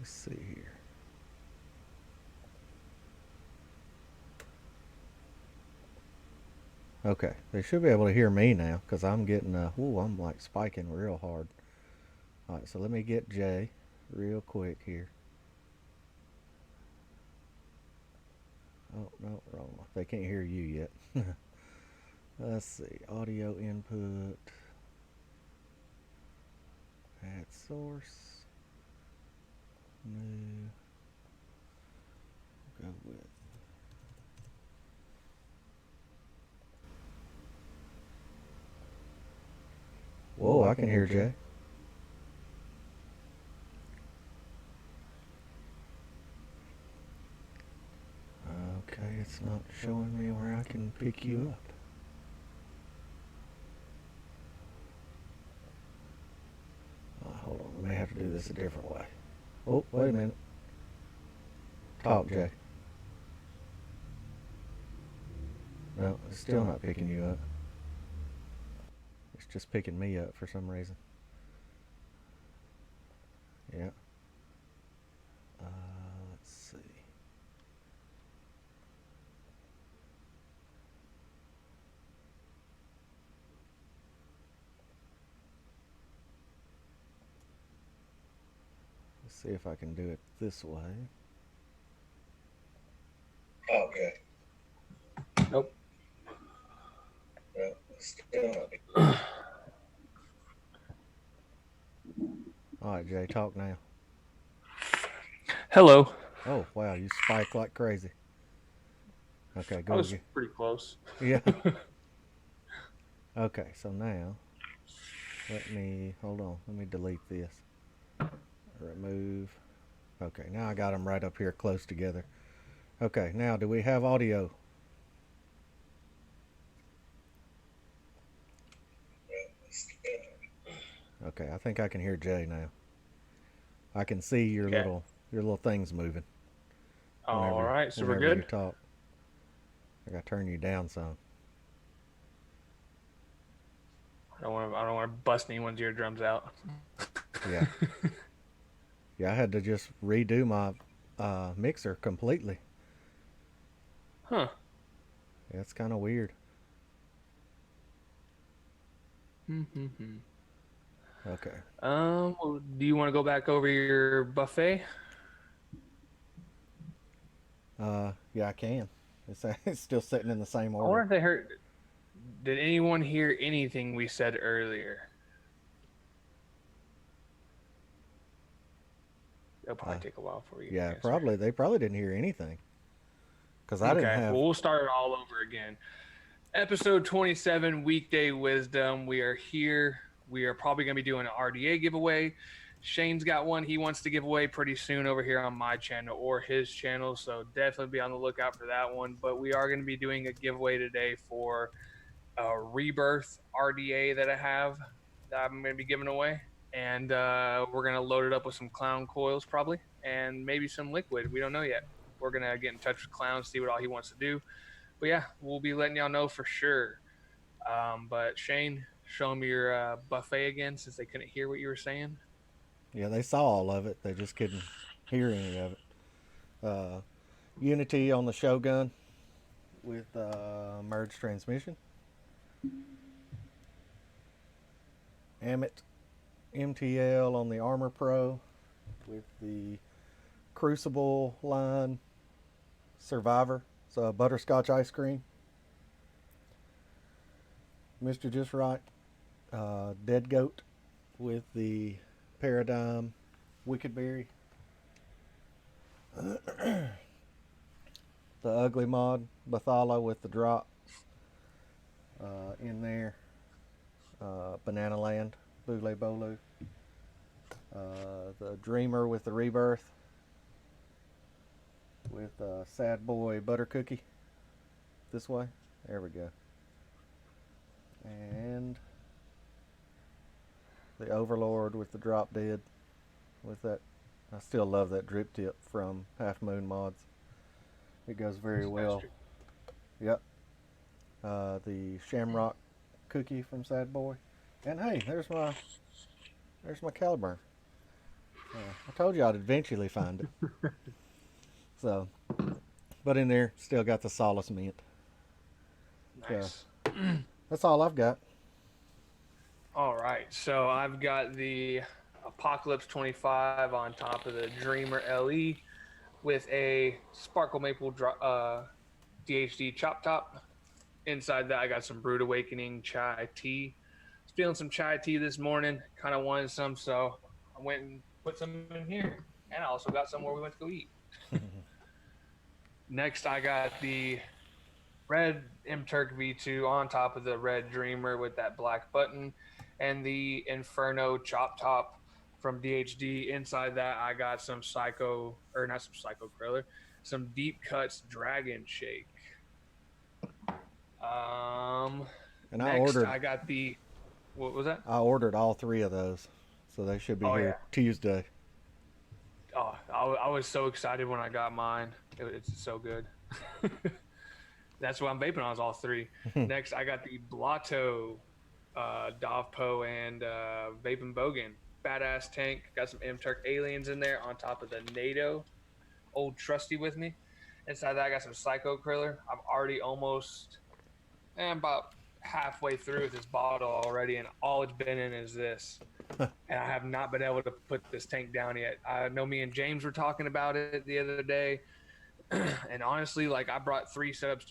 see here. Okay, they should be able to hear me now because I'm getting I'm like spiking real hard. All right, so let me get Jay real quick here. Oh no, wrong one. They can't hear you yet. Let's see, audio input, add source, new, go with. Whoa, I can hear Jay. Okay, it's not showing me where I can pick you up. Hold on, I may have to do this a different way. Oh, wait a minute. Talk, Jay. No, it's still not picking you up. It's just picking me up for some reason. Yeah. Let's see. Let's see if I can do it this way. Okay. Nope. No, still not. All right, Jay, talk now. Hello. Oh, wow, you spike like crazy. Okay, I go was again. pretty close. Yeah. Okay, so now hold on. Let me delete this. Remove. Okay, now I got them right up here close together. Okay, now do we have audio? Okay, I think I can hear Jay now. I can see Okay. your little things moving All right. So we're whenever you good. talk. I gotta turn you down some. I don't want to bust anyone's eardrums out. Yeah. Yeah, I had to just redo my mixer completely. Huh. Yeah, it's kind of weird. Hmm. Okay. Well, do you want to go back over your buffet? Yeah, I can. It's still sitting in the same I order. wonder if they heard. Did anyone hear anything we said earlier? It'll probably Uh, take a while for you to yeah, answer. probably they probably didn't hear anything because I didn't Okay. have. Well, we'll start it all over again. Episode 27, Weekday Wisdom. We are here. We are probably going to be doing an RDA giveaway. Shane's got one he wants to give away pretty soon over here on my channel or his channel, so definitely be on the lookout for that one. But we are going to be doing a giveaway today for a Rebirth RDA that I have that I'm going to be giving away. And we're going to load it up with some clown coils probably and maybe some liquid. We don't know yet. We're going to get in touch with Clown, see what all he wants to do. But yeah, we'll be letting y'all know for sure. But Shane, show them your buffet again since they couldn't hear what you were saying. Yeah, they saw all of it. They just couldn't hear any of it. Uh, Unity on the Shogun with merge transmission. Amit MTL on the Armor Pro with the Crucible line Survivor. So butterscotch ice cream. Mr. Just Right. Dead Goat with the Paradigm Wicked Berry. The Ugly Mod Bathala with the drop in there. Banana Land Boule Bolu. The Dreamer with the Rebirth with Sad Boy Butter Cookie. This way. There we go. And the Overlord with the Drop Dead with that. I still love that drip tip from Half Moon Mods. It goes very well. Yep. The Shamrock cookie from Sad Boy. And hey, there's my Caliburn. Yeah, I told you I'd eventually find it. So, but in there, still got the solace mint. So Nice. that's all I've got. All right, so I've got the Apocalypse 25 on top of the Dreamer LE with a Sparkle Maple DHD chop top. Inside that, I got some Brewed Awakening chai tea. Was feeling some chai tea this morning. Kind of wanted some, so I went and put some in here. And I also got some where we went to go eat. Next, I got the red M Turk V2 on top of the red Dreamer with that black button, and the Inferno chop top from DHD. Inside that, I got some Psycho, or not some Psycho Kriller, some Deep Cuts Dragon Shake. Um, And Next, I got the, what was that? I ordered all three of those, so they should be Oh here yeah. Tuesday. Oh, I was so excited when I got mine. It's so good. That's what I'm vaping on is all three. Next, I got the Blotto, Dovpo, and Vaping Bogan. Badass tank. Got some M Turk aliens in there on top of the NATO. Old Trusty with me. Inside that, I got some Psycho Kriller. I'm already almost, about halfway through this bottle already, and all it's been in is this. And I have not been able to put this tank down yet. I know me and James were talking about it the other day, and honestly, like I brought three setups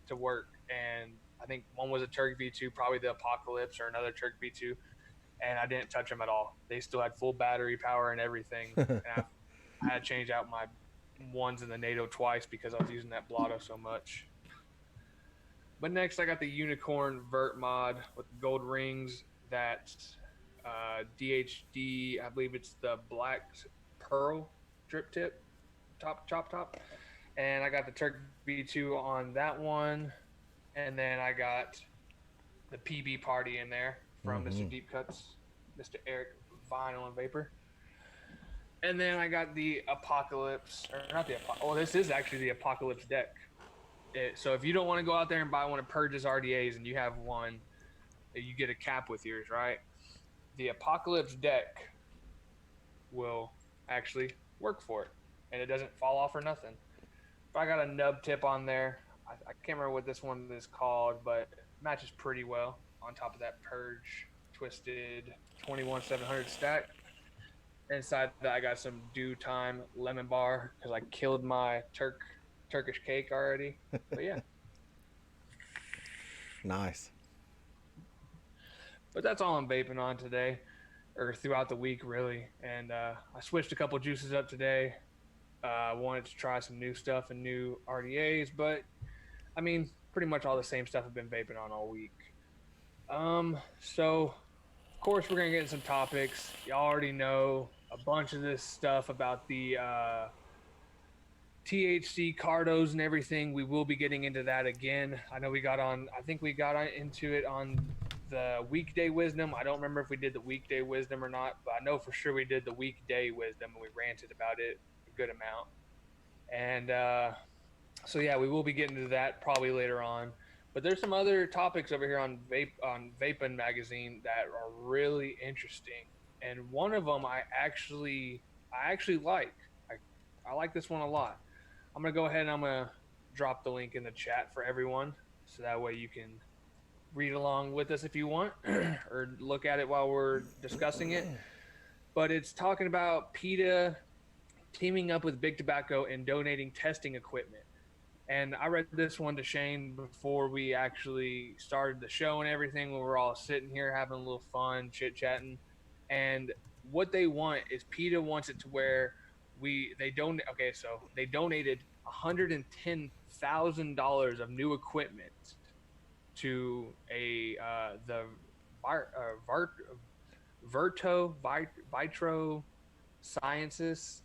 to work, and I think one was a Turk V2, probably the Apocalypse, or another Turk V2, and I didn't touch them at all. They still had full battery power and everything, and I had to change out my ones in the NATO twice because I was using that Blotto so much. But next, I got the Unicorn Vert mod with the gold rings. That DHD, I believe it's the Black Pearl drip tip top chop top, and I got the Turk V2 on that one, and then I got the PB Party in there from Mr. Deep Cuts, Mr. Eric Vinyl and Vapor. And then I got the Apocalypse, or not the Apocalypse. Oh, this is actually the Apocalypse deck. So if you don't want to go out there and buy one of Purge's RDAs and you have one, you get a cap with yours, right? The Apocalypse deck will actually work for it, and it doesn't fall off or nothing. But I got a nub tip on there. I can't remember what this one is called, but it matches pretty well on top of that Purge Twisted 21-700 stack. Inside that, I got some Dew Time lemon bar because I killed my Turkish cake already. But yeah. Nice. But that's all I'm vaping on today, or throughout the week, really. And I switched a couple juices up today. I wanted to try some new stuff and new RDAs, but I mean, pretty much all the same stuff I've been vaping on all week. So of course we're gonna get into some topics. Y'all already know a bunch of this stuff about the THC cardos and everything. We will be getting into that again. I know I think we got into it on the weekday wisdom. I don't remember if we did the weekday wisdom or not, but I know for sure we did the weekday wisdom and we ranted about it a good amount. And so yeah, we will be getting to that probably later on. But there's some other topics over here on Vapin magazine that are really interesting, and one of them I actually like. I like this one a lot. I'm gonna go ahead and I'm gonna drop the link in the chat for everyone, so that way you can read along with us if you want, or look at it while we're discussing it. But it's talking about PETA teaming up with Big Tobacco and donating testing equipment. And I read this one to Shane before we actually started the show and everything, when we're all sitting here having a little fun, chit chatting. And what they want is PETA wants it to where they don't. Okay, so they donated $110,000 of new equipment to the Vitro Sciences.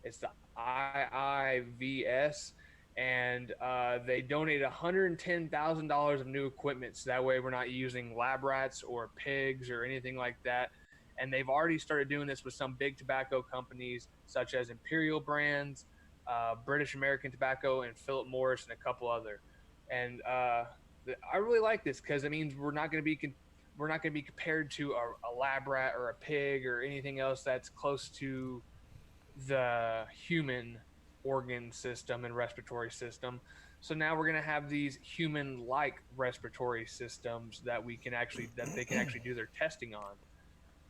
It's the IIVS, and they donated $110,000 of new equipment, so that way we're not using lab rats or pigs or anything like that. And they've already started doing this with some big tobacco companies such as Imperial Brands, British American Tobacco, and Philip Morris, and a couple other. And I really like this because it means we're not going to be compared to a lab rat or a pig or anything else that's close to the human organ system and respiratory system. So now we're going to have these human-like respiratory systems that we can actually that they can actually do their testing on,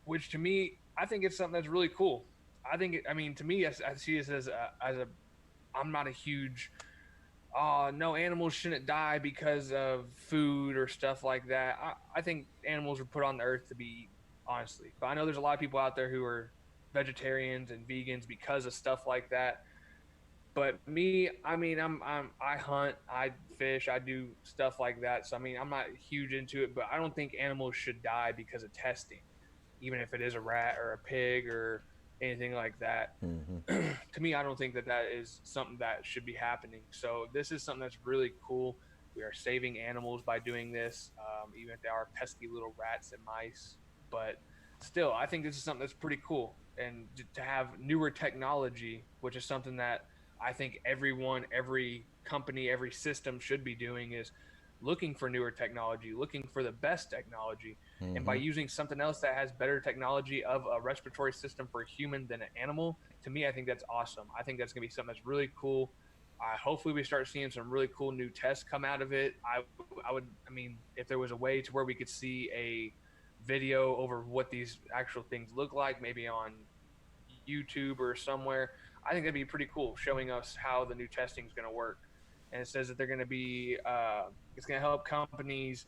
which to me, I think it's something that's really cool. I mean, to me, I see this as a. I'm not a huge. No, animals shouldn't die because of food or stuff like that. I think animals were put on the earth to be eaten, honestly. But I know there's a lot of people out there who are vegetarians and vegans because of stuff like that. But me, I mean, I hunt, I fish, I do stuff like that. So I mean, I'm not huge into it, but I don't think animals should die because of testing, even if it is a rat or a pig or anything like that. Mm-hmm. To me, I don't think that that is something that should be happening. So this is something that's really cool. We are saving animals by doing this, even if they are pesky little rats and mice. But still, I think this is something that's pretty cool. And to have newer technology, which is something that I think everyone, every company, every system should be doing, is looking for newer technology, looking for the best technology. And by Mm-hmm. using something else that has better technology of a respiratory system for a human than an animal, to me, I think that's awesome. I think that's going to be something that's really cool. Hopefully, we start seeing some really cool new tests come out of it. I mean, if there was a way to where we could see a video over what these actual things look like, maybe on YouTube or somewhere, I think that'd be pretty cool, showing us how the new testing is going to work. And it says that they're going to be, it's going to help companies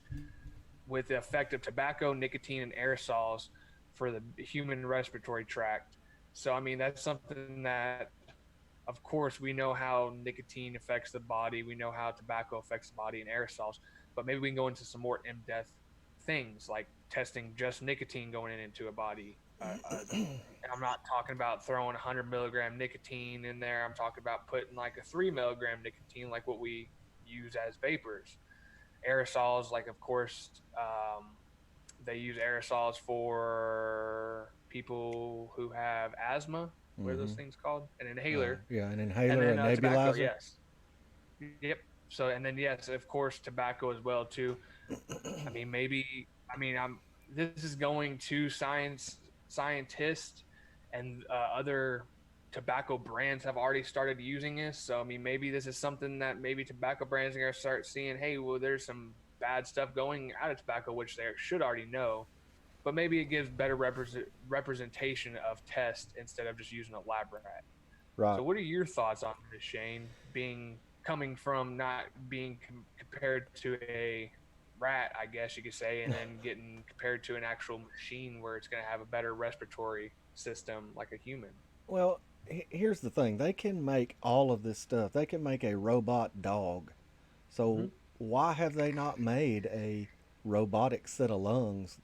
with the effect of tobacco, nicotine, and aerosols for the human respiratory tract. So, I mean, that's something that, of course, we know how nicotine affects the body. We know how tobacco affects the body and aerosols. But maybe we can go into some more in depth things like testing just nicotine going into a body. And I'm not talking about throwing 100 milligram nicotine in there. I'm talking about putting like a 3 milligram nicotine, like what we use as vapors. Aerosols, like, of course, they use aerosols for people who have asthma. What are those Mm-hmm. things called? An inhaler. Yeah, an And inhaler, a then tobacco, nebulizer. yes. Yep. So, and then, yes, of course, tobacco as well, too. I mean, maybe, I mean, this is going to scientists and other tobacco brands have already started using this. So, I mean, maybe this is something that maybe tobacco brands are going to start seeing, hey, well, there's some bad stuff going out of tobacco, which they should already know. But maybe it gives better representation of test instead of just using a lab rat. So, Right. what are your thoughts on this, Shane? Being coming from not being compared to a rat, I guess you could say, and then getting compared to an actual machine where it's going to have a better respiratory system like a human. Well, here's the thing. They can make all of this stuff. They can make a robot dog. Mm-hmm. So why have they not made a robotic set of lungs,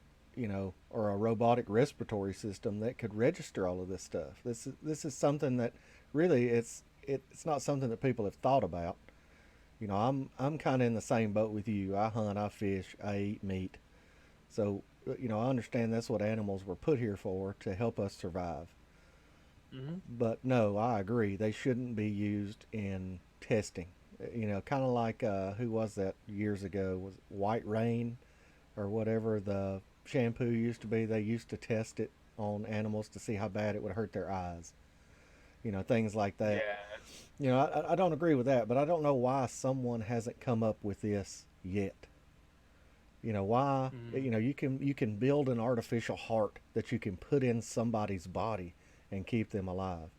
or a robotic respiratory system that could register all of this stuff? This is something that really it's not something that people have thought about. I'm kind of in the same boat with you. I hunt, I fish, I eat meat. So, I understand that's what animals were put here for, to help us survive. Mm-hmm. But no, I agree. They shouldn't be used in testing. Kind of like who was that years ago? Was White Rain or whatever the shampoo used to be? They used to test it on animals to see how bad it would hurt their eyes. Things like that. Yeah. I don't agree with that, but I don't know why someone hasn't come up with this yet. Why? Mm-hmm. You can build an artificial heart that you can put in somebody's body and keep them alive.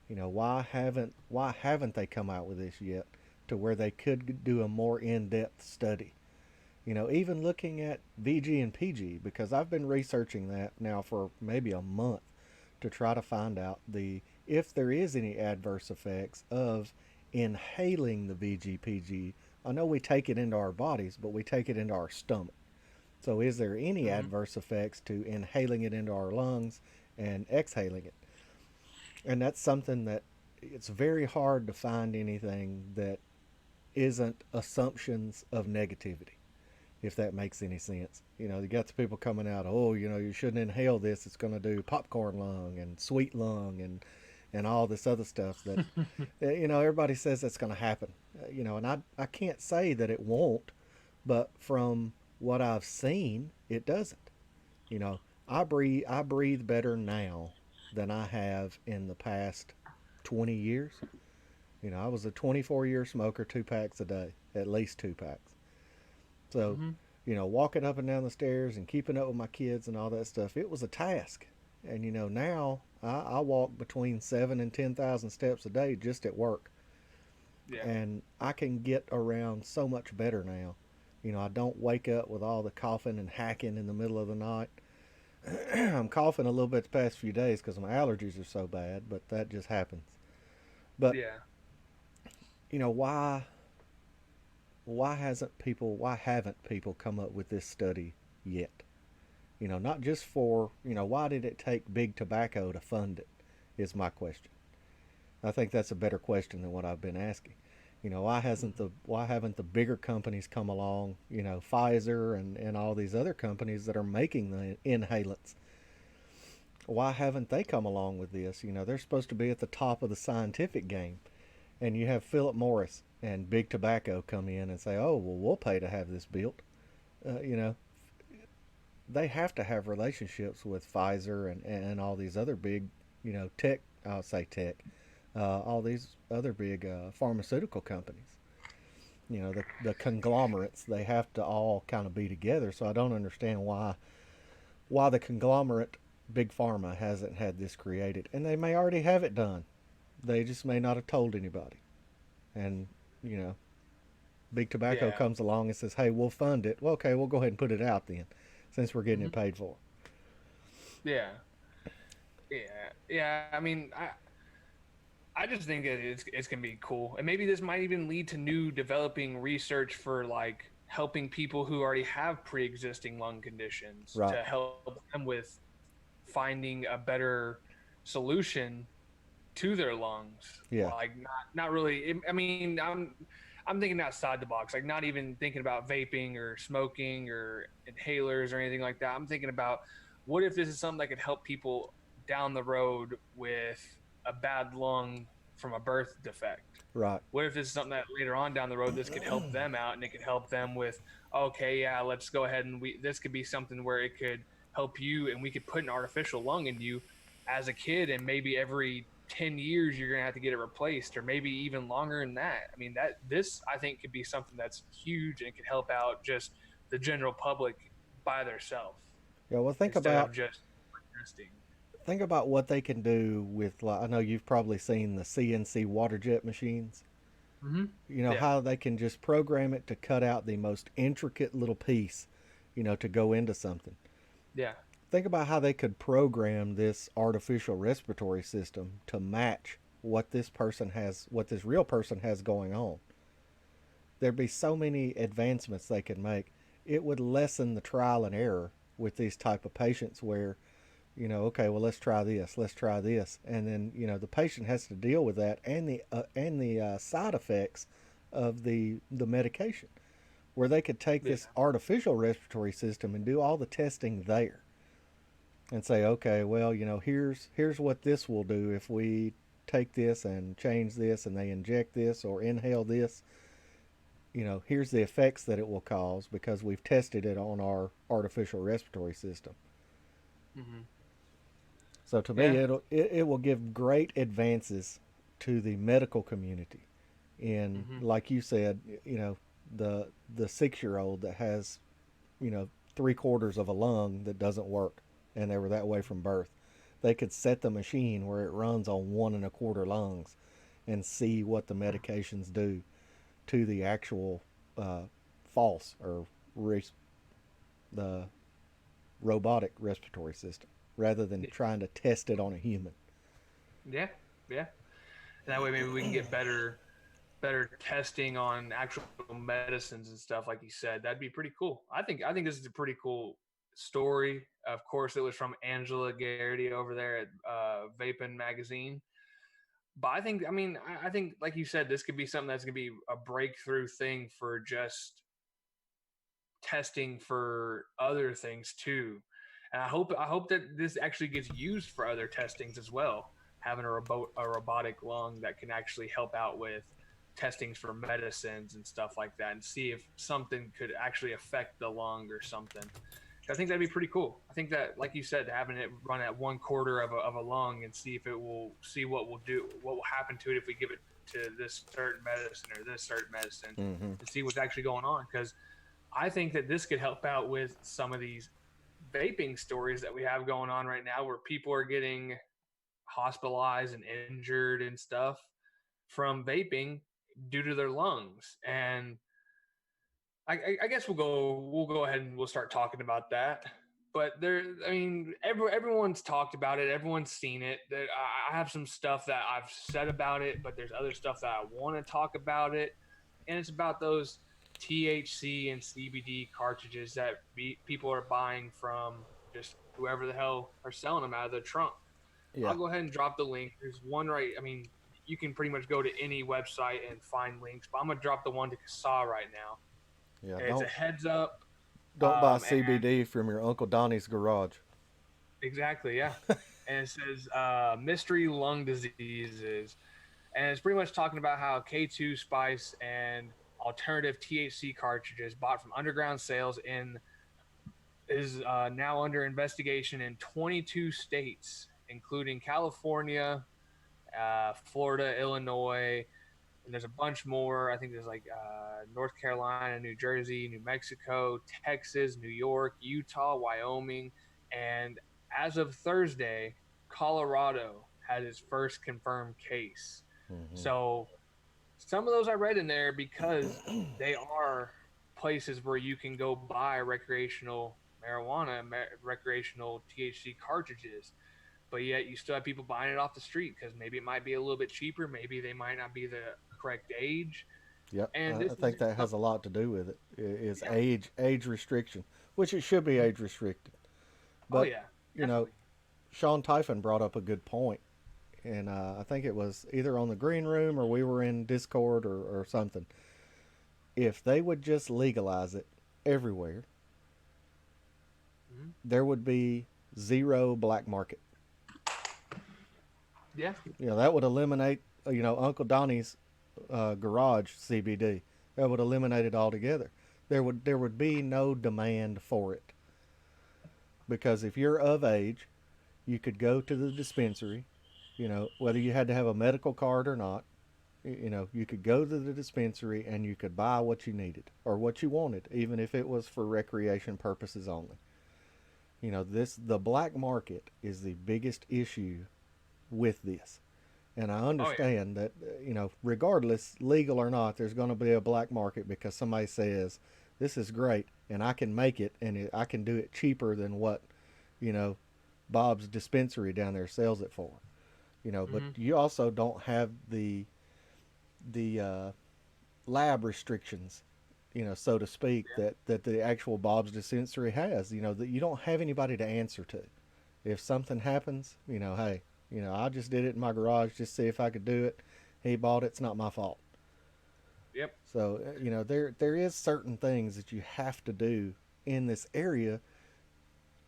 Why haven't they come out with this yet, to where they could do a more in-depth study? Even looking at VG and PG, because I've been researching that now for maybe a month to try to find out the if there is any adverse effects of inhaling the VG/PG. I know we take it into our bodies, but we take it into our stomach. So is there any Mm-hmm. adverse effects to inhaling it into our lungs and exhaling it? And that's something that it's very hard to find anything that isn't assumptions of negativity, if that makes any sense. You got the people coming out, oh, you shouldn't inhale this. It's going to do popcorn lung and sweet lung and all this other stuff that, everybody says that's going to happen. And I can't say that it won't, but from what I've seen, it doesn't. You know, I breathe better now than I have in the past 20 years. You know, I was a 24-year smoker, 2 packs a day, at least 2 packs. So, Mm-hmm. you know, walking up and down the stairs and keeping up with my kids and all that stuff, it was a task. And, you know, now I walk between 7 and 10,000 steps a day just at work. Yeah. And I can get around so much better now. You know, I don't wake up with all the coughing and hacking in the middle of the night. I'm coughing a little bit the past few days because my allergies are so bad, but that just happens. But, Yeah. you know, why haven't people come up with this study yet? You know, not just for, you know, why did it take big tobacco to fund it is my question. I think that's a better question than what I've been asking. You know, why haven't the bigger companies come along, you know, Pfizer and all these other companies that are making the inhalants? Why haven't they come along with this? You know, they're supposed to be at the top of the scientific game. And you have Philip Morris and Big Tobacco come in and say, "Oh, well, we'll pay to have this built." You know, they have to have relationships with Pfizer and all these other big, you know, tech. I'll say tech. All these other big pharmaceutical companies. You know, the conglomerates. They have to all kind of be together. So I don't understand why the conglomerate big pharma hasn't had this created, and they may already have it done. They just may not have told anybody. And you know, big tobacco Yeah. comes along and says, "Hey, we'll fund it." Well, okay, we'll go ahead and put it out then, since we're getting Mm-hmm. it paid for. Yeah. Yeah. Yeah. I mean, I just think that it's gonna be cool, and maybe this might even lead to new developing research for like helping people who already have pre-existing lung conditions Right. to help them with finding a better solution to their lungs. Yeah. Like not really. I mean, I'm thinking outside the box. Like not even thinking about vaping or smoking or inhalers or anything like that. I'm thinking about what if this is something that could help people down the road with a bad lung from a birth defect. Right. What if this is something that later on down the road this could help them out and it could help them with okay, yeah, let's go ahead and we this could be something where it could help you and we could put an artificial lung in you as a kid and maybe every 10 years you're going to have to get it replaced or maybe even longer than that. I mean that this I think could be something that's huge and could help out just the general public by themselves Yeah. Well, instead of just testing. think about what they can do with. Like, I know you've probably seen the CNC water jet machines. Mm-hmm. You know Yeah. how they can just program it to cut out the most intricate little piece, you know, to go into something. Yeah. Think about how they could program this artificial respiratory system to match what this real person has going on. There'd be so many advancements they could make. It would lessen the trial and error with these type of patients where, you know, okay, well, let's try this, and then, you know, the patient has to deal with that and the side effects of the medication, where they could take Yeah. this artificial respiratory system and do all the testing there and say, okay, well, you know, here's what this will do if we take this and change this and they inject this or inhale this. You know, here's the effects that it will cause because we've tested it on our artificial respiratory system. Mm-hmm. So to me, Yeah. it will give great advances to the medical community. In, Mm-hmm. like you said, you know, the 6 year old that has, you know, 3/4 of a lung that doesn't work, and they were that way from birth. They could set the machine where it runs on 1 1/4 lungs, and see what the medications do to the actual uh, false or res- the robotic respiratory system, rather than trying to test it on a human. Yeah. Yeah. And that way maybe we can get better testing on actual medicines and stuff like you said. That'd be pretty cool. I think this is a pretty cool story. Of course it was from Angela Garrity over there at Vapin magazine. But I think like you said this could be something that's going to be a breakthrough thing for just testing for other things too. And I hope that this actually gets used for other testings as well. Having a robotic lung that can actually help out with testings for medicines and stuff like that, and see if something could actually affect the lung or something. I think that'd be pretty cool. I think that, like you said, having it run at one quarter of a lung and see if it will see what will do, what will happen to it if we give it to this certain medicine or this certain medicine, Mm-hmm. and see what's actually going on. Because I think that this could help out with some of these vaping stories that we have going on right now, where people are getting hospitalized and injured and stuff from vaping due to their lungs. And I guess we'll go ahead and we'll start talking about that. But there, I mean, everyone's talked about it. Everyone's seen it. I have some stuff that I've said about it, but there's other stuff that I want to talk about it, and it's about those THC and CBD cartridges that people are buying from just whoever the hell are selling them out of their trunk. Yeah. I'll go ahead and drop the link. There's one right. I mean, you can pretty much go to any website and find links, but I'm gonna drop the one to Kassaw right now. Yeah. It's a heads up. Don't buy And CBD from your Uncle Donnie's garage. exactly, yeah. And it says mystery lung diseases, and it's pretty much talking about how K2 spice and alternative THC cartridges bought from underground sales in is now under investigation in 22 states, including California, Florida, Illinois, and there's a bunch more. I think there's like North Carolina, New Jersey, New Mexico, Texas, New York, Utah, Wyoming, and as of Thursday, Colorado had its first confirmed case. Mm-hmm. So some of those I read in there because they are places where you can go buy recreational marijuana, recreational THC cartridges, but yet you still have people buying it off the street because maybe it might be a little bit cheaper, maybe they might not be the correct age, Yep, and I this is think that has a lot to do with it. Is yeah. age restriction, which it should be age restricted. Oh But yeah, you know, definitely. Sean Typhon brought up a good point, and I think it was either on the green room or we were in Discord or something. If they would just legalize it everywhere, Hmm. there would be zero black market. Yeah. That would eliminate Uncle Donnie's garage CBD. That would eliminate it altogether. There would be no demand for it because if you're of age, you could go to the dispensary. Whether you had to have a medical card or not. You could go to the dispensary and you could buy what you needed or what you wanted, even if it was for recreation purposes only. The black market is the biggest issue with this. And I Oh yeah. understand that, regardless, legal or not, there's going to be a black market because somebody says, this is great and I can make it and I can do it cheaper than what, you know, Bob's dispensary down there sells it for. But Hmm. you also don't have the lab restrictions, so to speak, Yeah. that the actual Bob's dispensary has. That you don't have anybody to answer to. If something happens, hey, I just did it in my garage just to see if I could do it. He bought it. It's not my fault. Yep. So there is certain things that you have to do in this area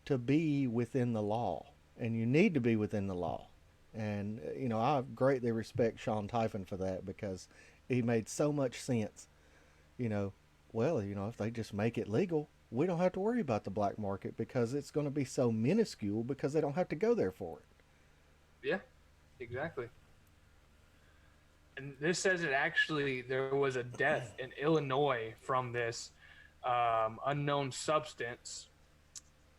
to be within the law, and you need to be within the law. And I greatly respect Sean Typhon for that because he made so much sense. You know, well, if they just make it legal, we don't have to worry about the black market because it's going to be so minuscule because they don't have to go there for it. Yeah. Exactly. And this says it actually there was a death in Illinois from this unknown substance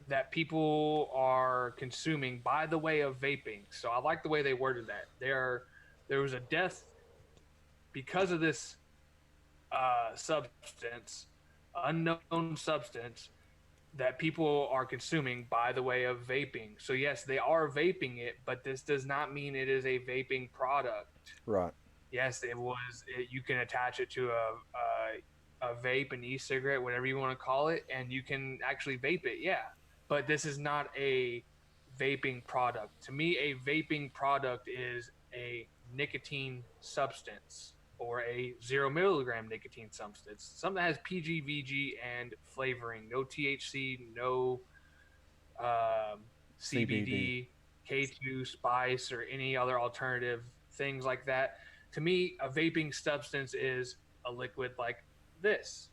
that people are consuming by the way of vaping. So I like the way they worded that. There was a death because of this substance, unknown substance that people are consuming by the way of vaping. So yes, they are vaping it, but this does not mean it is a vaping product. Right. Yes, it was. You can attach it to a vape, an e-cigarette, whatever you want to call it, and you can actually vape it. Yeah, but this is not a vaping product. To me, a vaping product is a nicotine substance or a 0 milligram nicotine substance, something that has PGVG and flavoring, no THC, no CBD. CBD, K2 spice, or any other alternative things like that. To me, a vaping substance is a liquid like this.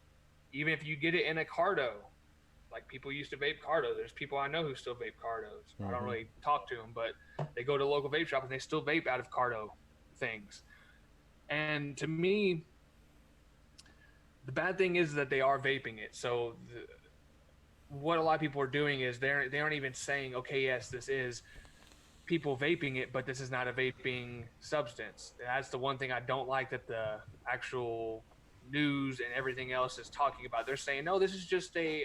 Even if you get it in a cardo, like people used to vape Cardo. There's people I know who still vape Cardos. I don't Mm-hmm. really talk to them, but they go to a local vape shop and they still vape out of Cardo things. And to me, the bad thing is that they are vaping it. So what a lot of people are doing is they aren't even saying, okay, yes, this is people vaping it, but this is not a vaping substance. That's the one thing I don't like that the actual news and everything else is talking about. They're saying, no, this is just a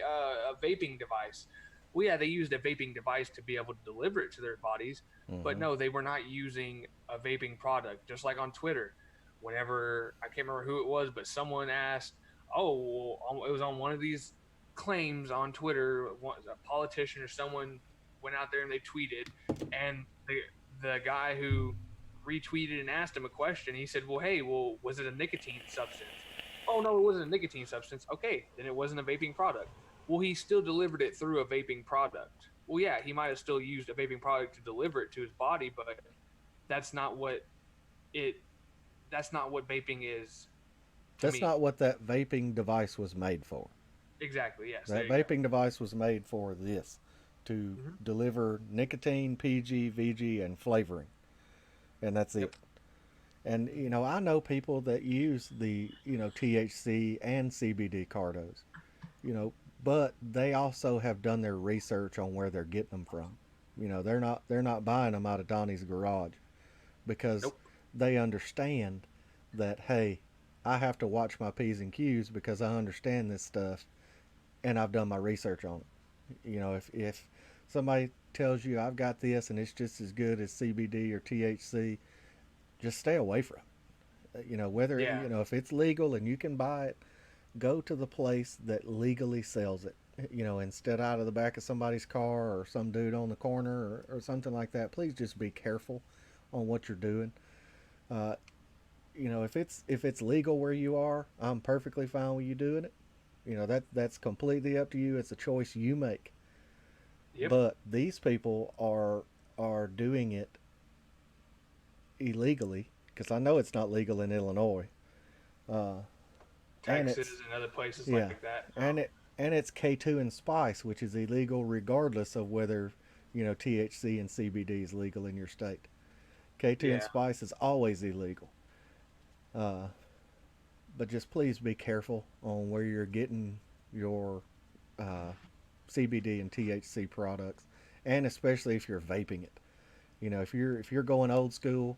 vaping device. Well, yeah, they used a vaping device to be able to deliver it to their bodies, but Mm-hmm. no, they were not using a vaping product. Just like on Twitter, whenever I can't remember who it was, but someone asked, oh, well, it was on one of these claims on Twitter, a politician or someone went out there and they tweeted, and the guy who retweeted and asked him a question, he said, "Well, hey, well, was it a nicotine substance?" Oh no, it wasn't a nicotine substance. Okay, then it wasn't a vaping product. Well, he still delivered it through a vaping product. Well, yeah, he might have still used a vaping product to deliver it to his body, but that's not what it. That's not what vaping is to That's me. not what that vaping device was made for. Exactly. Yes. There That you go. vaping device was made for this, to Mm-hmm. deliver nicotine, PG, VG, and flavoring, and that's Yep. it. And I know people that use the THC and CBD cardos, you know, but they also have done their research on where they're getting them from. They're not buying them out of Donnie's garage, because Nope. they understand that, hey, I have to watch my P's and Q's because I understand this stuff and I've done my research on it. If somebody tells you I've got this and it's just as good as CBD or THC, just stay away from it. Whether Yeah. if it's legal and you can buy it, go to the place that legally sells it. Instead out of the back of somebody's car or some dude on the corner, or something like that. Please just be careful on what you're doing. Uh, if it's legal where you are, I'm perfectly fine with you doing it. That's completely up to you. It's a choice you make. Yep. But these people are doing it illegally, because I know it's not legal in Illinois. Uh, and Texas it's and other places yeah, like that. and it's K2 and spice, which is illegal regardless of whether THC and CBD is legal in your state. K2 and Yeah. spice is always illegal. Uh, but just please be careful on where you're getting your uh, CBD and THC products, and especially if you're vaping it. If you're going old school,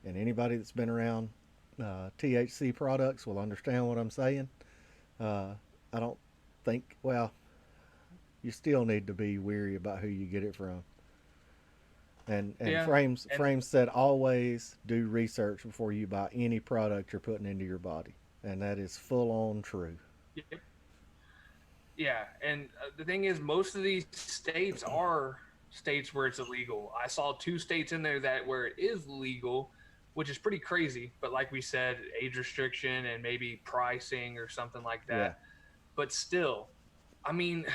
and anybody that's been around THC products will understand what I'm saying. Uh, I don't think. Well, you still need to be weary about who you get it from. And Yeah. And frames said always do research before you buy any product you're putting into your body, and that is full on true. yep. Yeah, and the thing is, most of these states are states where it's illegal. I saw two states in there that where it is legal, which is pretty crazy. But like we said, age restriction and maybe pricing or something like Yeah, that. But still, I mean,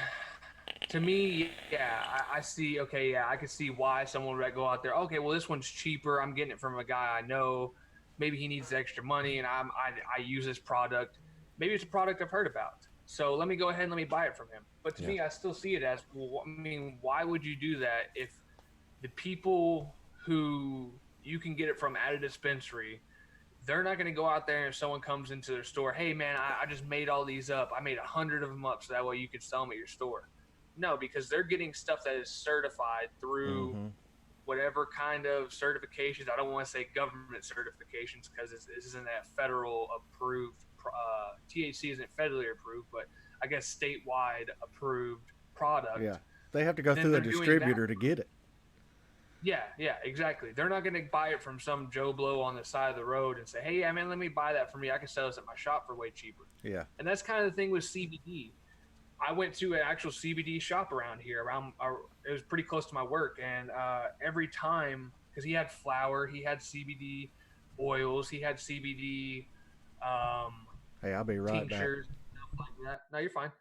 to me, yeah, I see. Okay, yeah, I can see why someone would go out there. Okay, well, this one's cheaper. I'm getting it from a guy I know. Maybe he needs extra money, and I use this product. Maybe it's a product I've heard about. So let me go ahead and let me buy it from him. But to yeah, me, I still see it as, well, I mean, why would you do that if the people who you can get it from at a dispensary, they're not going to go out there and if someone comes into their store, hey man, I just made all these up. I made 100 of them up so that way you can sell them at your store. No, because they're getting stuff that is certified through mm-hmm, whatever kind of certifications. I don't want to say government certifications because this isn't a federal approved. THC isn't federally approved, but I guess statewide approved yeah. product. They have to go Then through a they're doing that. distributor to get it. Yeah, yeah, exactly. They're not going to buy it from some Joe Blow on the side of the road and say, "Hey, yeah, man, let me buy that from me. I can sell this at my shop for way cheaper." Yeah, And that's kind of the thing with CBD. I went to an actual CBD shop around here. It was pretty close to my work, and every time, because he had flour, he had CBD oils, he had CBD um, hey, I'll be right back. tinctures, stuff like that. No, you're fine.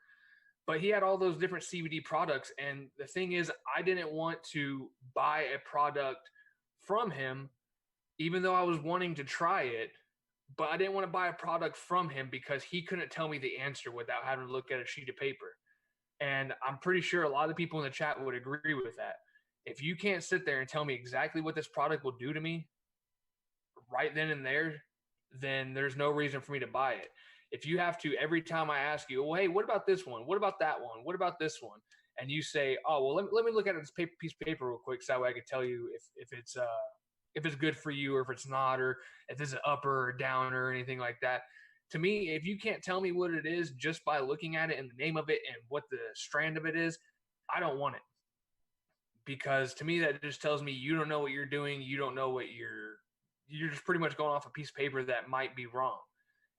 But he had all those different CBD products, and the thing is, I didn't want to buy a product from him, even though I was wanting to try it. But I didn't want to buy a product from him because he couldn't tell me the answer without having to look at a sheet of paper. And I'm pretty sure a lot of the people in the chat would agree with that. If you can't sit there and tell me exactly what this product will do to me right then and there, then there's no reason for me to buy it. If you have to, every time I ask you, well, hey, what about this one? What about that one? What about this one? And you say, oh, well, let me look at this piece of paper real quick so that way I can tell you if it's good for you or if it's not, or if it's an upper or downer or anything like that. To me, if you can't tell me what it is just by looking at it and the name of it and what the strand of it is, I don't want it. Because to me, that just tells me you don't know what you're doing. You don't know what you're just pretty much going off a piece of paper that might be wrong.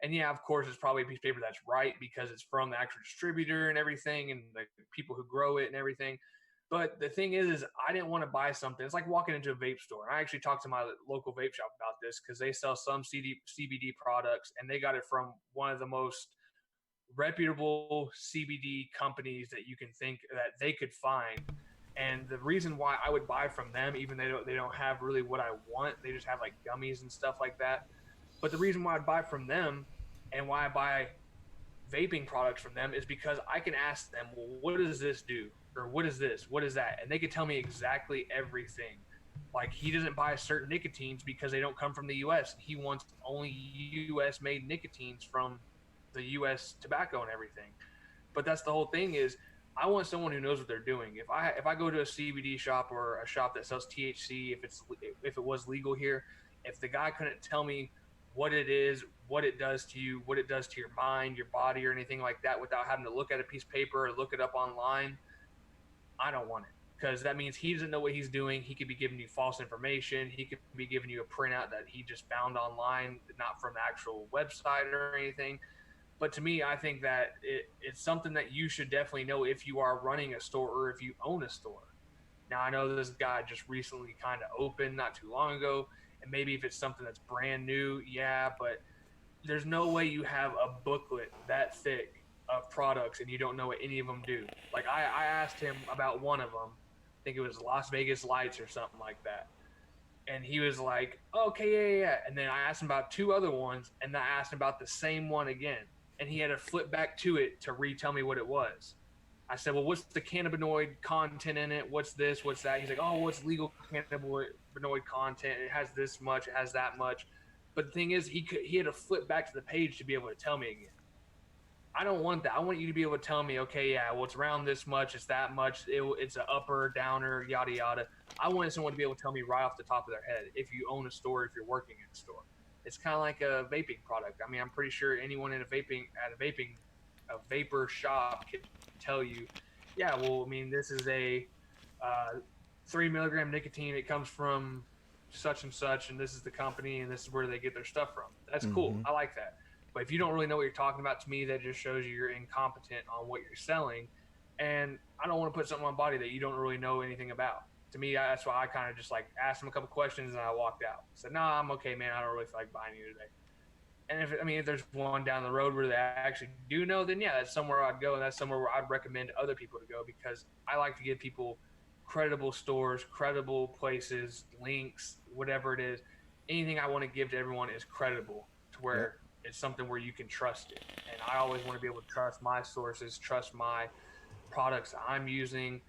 And yeah, of course, it's probably a piece of paper that's right because it's from the actual distributor and everything and the people who grow it and everything. But the thing is I didn't want to buy something. It's like walking into a vape store. I actually talked to my local vape shop about this because they sell some CBD products, and they got it from one of the most reputable CBD companies that you can think that they could find. And the reason why I would buy from them, even though they don't have really what I want, they just have like gummies and stuff like that. But the reason why I'd buy from them and why I buy vaping products from them is because I can ask them, well, what does this do? Or what is this? What is that? And they could tell me exactly everything. Like, he doesn't buy certain nicotines because they don't come from the US. He wants only US made nicotines from the US tobacco and everything. But that's the whole thing is I want someone who knows what they're doing. If I go to a CBD shop or a shop that sells THC, if it was legal here, if the guy couldn't tell me what it is, what it does to you, what it does to your mind, your body, or anything like that, without having to look at a piece of paper or look it up online, I don't want it, because that means he doesn't know what he's doing. He could be giving you false information. He could be giving you a printout that he just found online, not from the actual website or anything. But to me, I think that it's something that you should definitely know if you are running a store or if you own a store. Now, I know this guy just recently kind of opened not too long ago, and maybe if it's something that's brand new, yeah, but there's no way you have a booklet that thick of products and you don't know what any of them do. Like, I asked him about one of them. I think it was Las Vegas Lights or something like that. And he was like, okay, yeah. And then I asked him about two other ones, and I asked him about the same one again. And he had to flip back to it to retell me what it was. I said, well, what's the cannabinoid content in it? What's this? What's that? He's like, oh, what's legal cannabinoid content? It has this much, it has that much. But the thing is, he had to flip back to the page to be able to tell me again. I don't want that. I want you to be able to tell me, okay, yeah, well, it's around this much, it's that much, it's an upper, downer, yada, yada. I want someone to be able to tell me right off the top of their head if you own a store, if you're working in a store. It's kind of like a vaping product. I mean, I'm pretty sure anyone in a vapor shop can tell you, yeah, well, I mean, this is a 3 milligram nicotine. It comes from such and such, and this is the company, and this is where they get their stuff from. That's cool. I like that. But if you don't really know what you're talking about, to me, that just shows you're incompetent on what you're selling. And I don't want to put something on my body that you don't really know anything about. To me, that's why I kind of just like asked him a couple questions and I walked out. Said, "Nah, I'm okay, man. I don't really feel like buying you today." And if there's one down the road where they actually do know, then yeah, that's somewhere I'd go, and that's somewhere where I'd recommend other people to go, because I like to give people credible stores, credible places, links, whatever it is. Anything I want to give to everyone is credible, to where it's something where you can trust it. And I always want to be able to trust my sources, trust my products I'm using.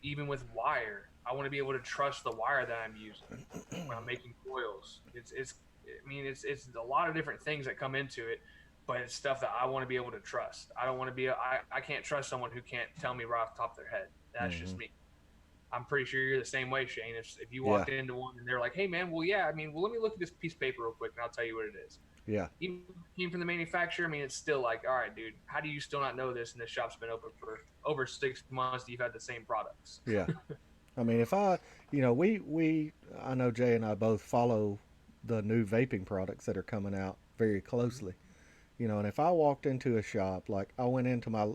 Even with wire, I want to be able to trust the wire that I'm using when I'm making coils. It's a lot of different things that come into it, but it's stuff that I want to be able to trust. I don't want to be I can't trust someone who can't tell me right off the top of their head. That's just me. I'm pretty sure you're the same way, Shane. If you walked into one and they're like, hey man, well yeah, let me look at this piece of paper real quick and I'll tell you what it is. Yeah. Even came from the manufacturer. I mean, it's still like, all right, dude, how do you still not know this? And this shop's been open for over 6 months. You've had the same products. Yeah. I mean, if I know Jay and I both follow the new vaping products that are coming out very closely. And if I walked into a shop, like I went into my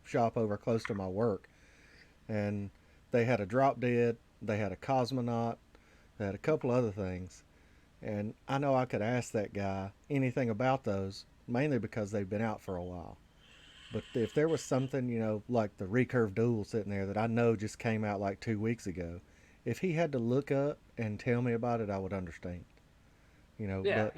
shop over close to my work, and they had a drop dead, they had a cosmonaut, they had a couple other things. And I know I could ask that guy anything about those, mainly because they've been out for a while. But if there was something, like the recurve dual sitting there that I know just came out like 2 weeks ago, if he had to look up and tell me about it, I would understand. Yeah,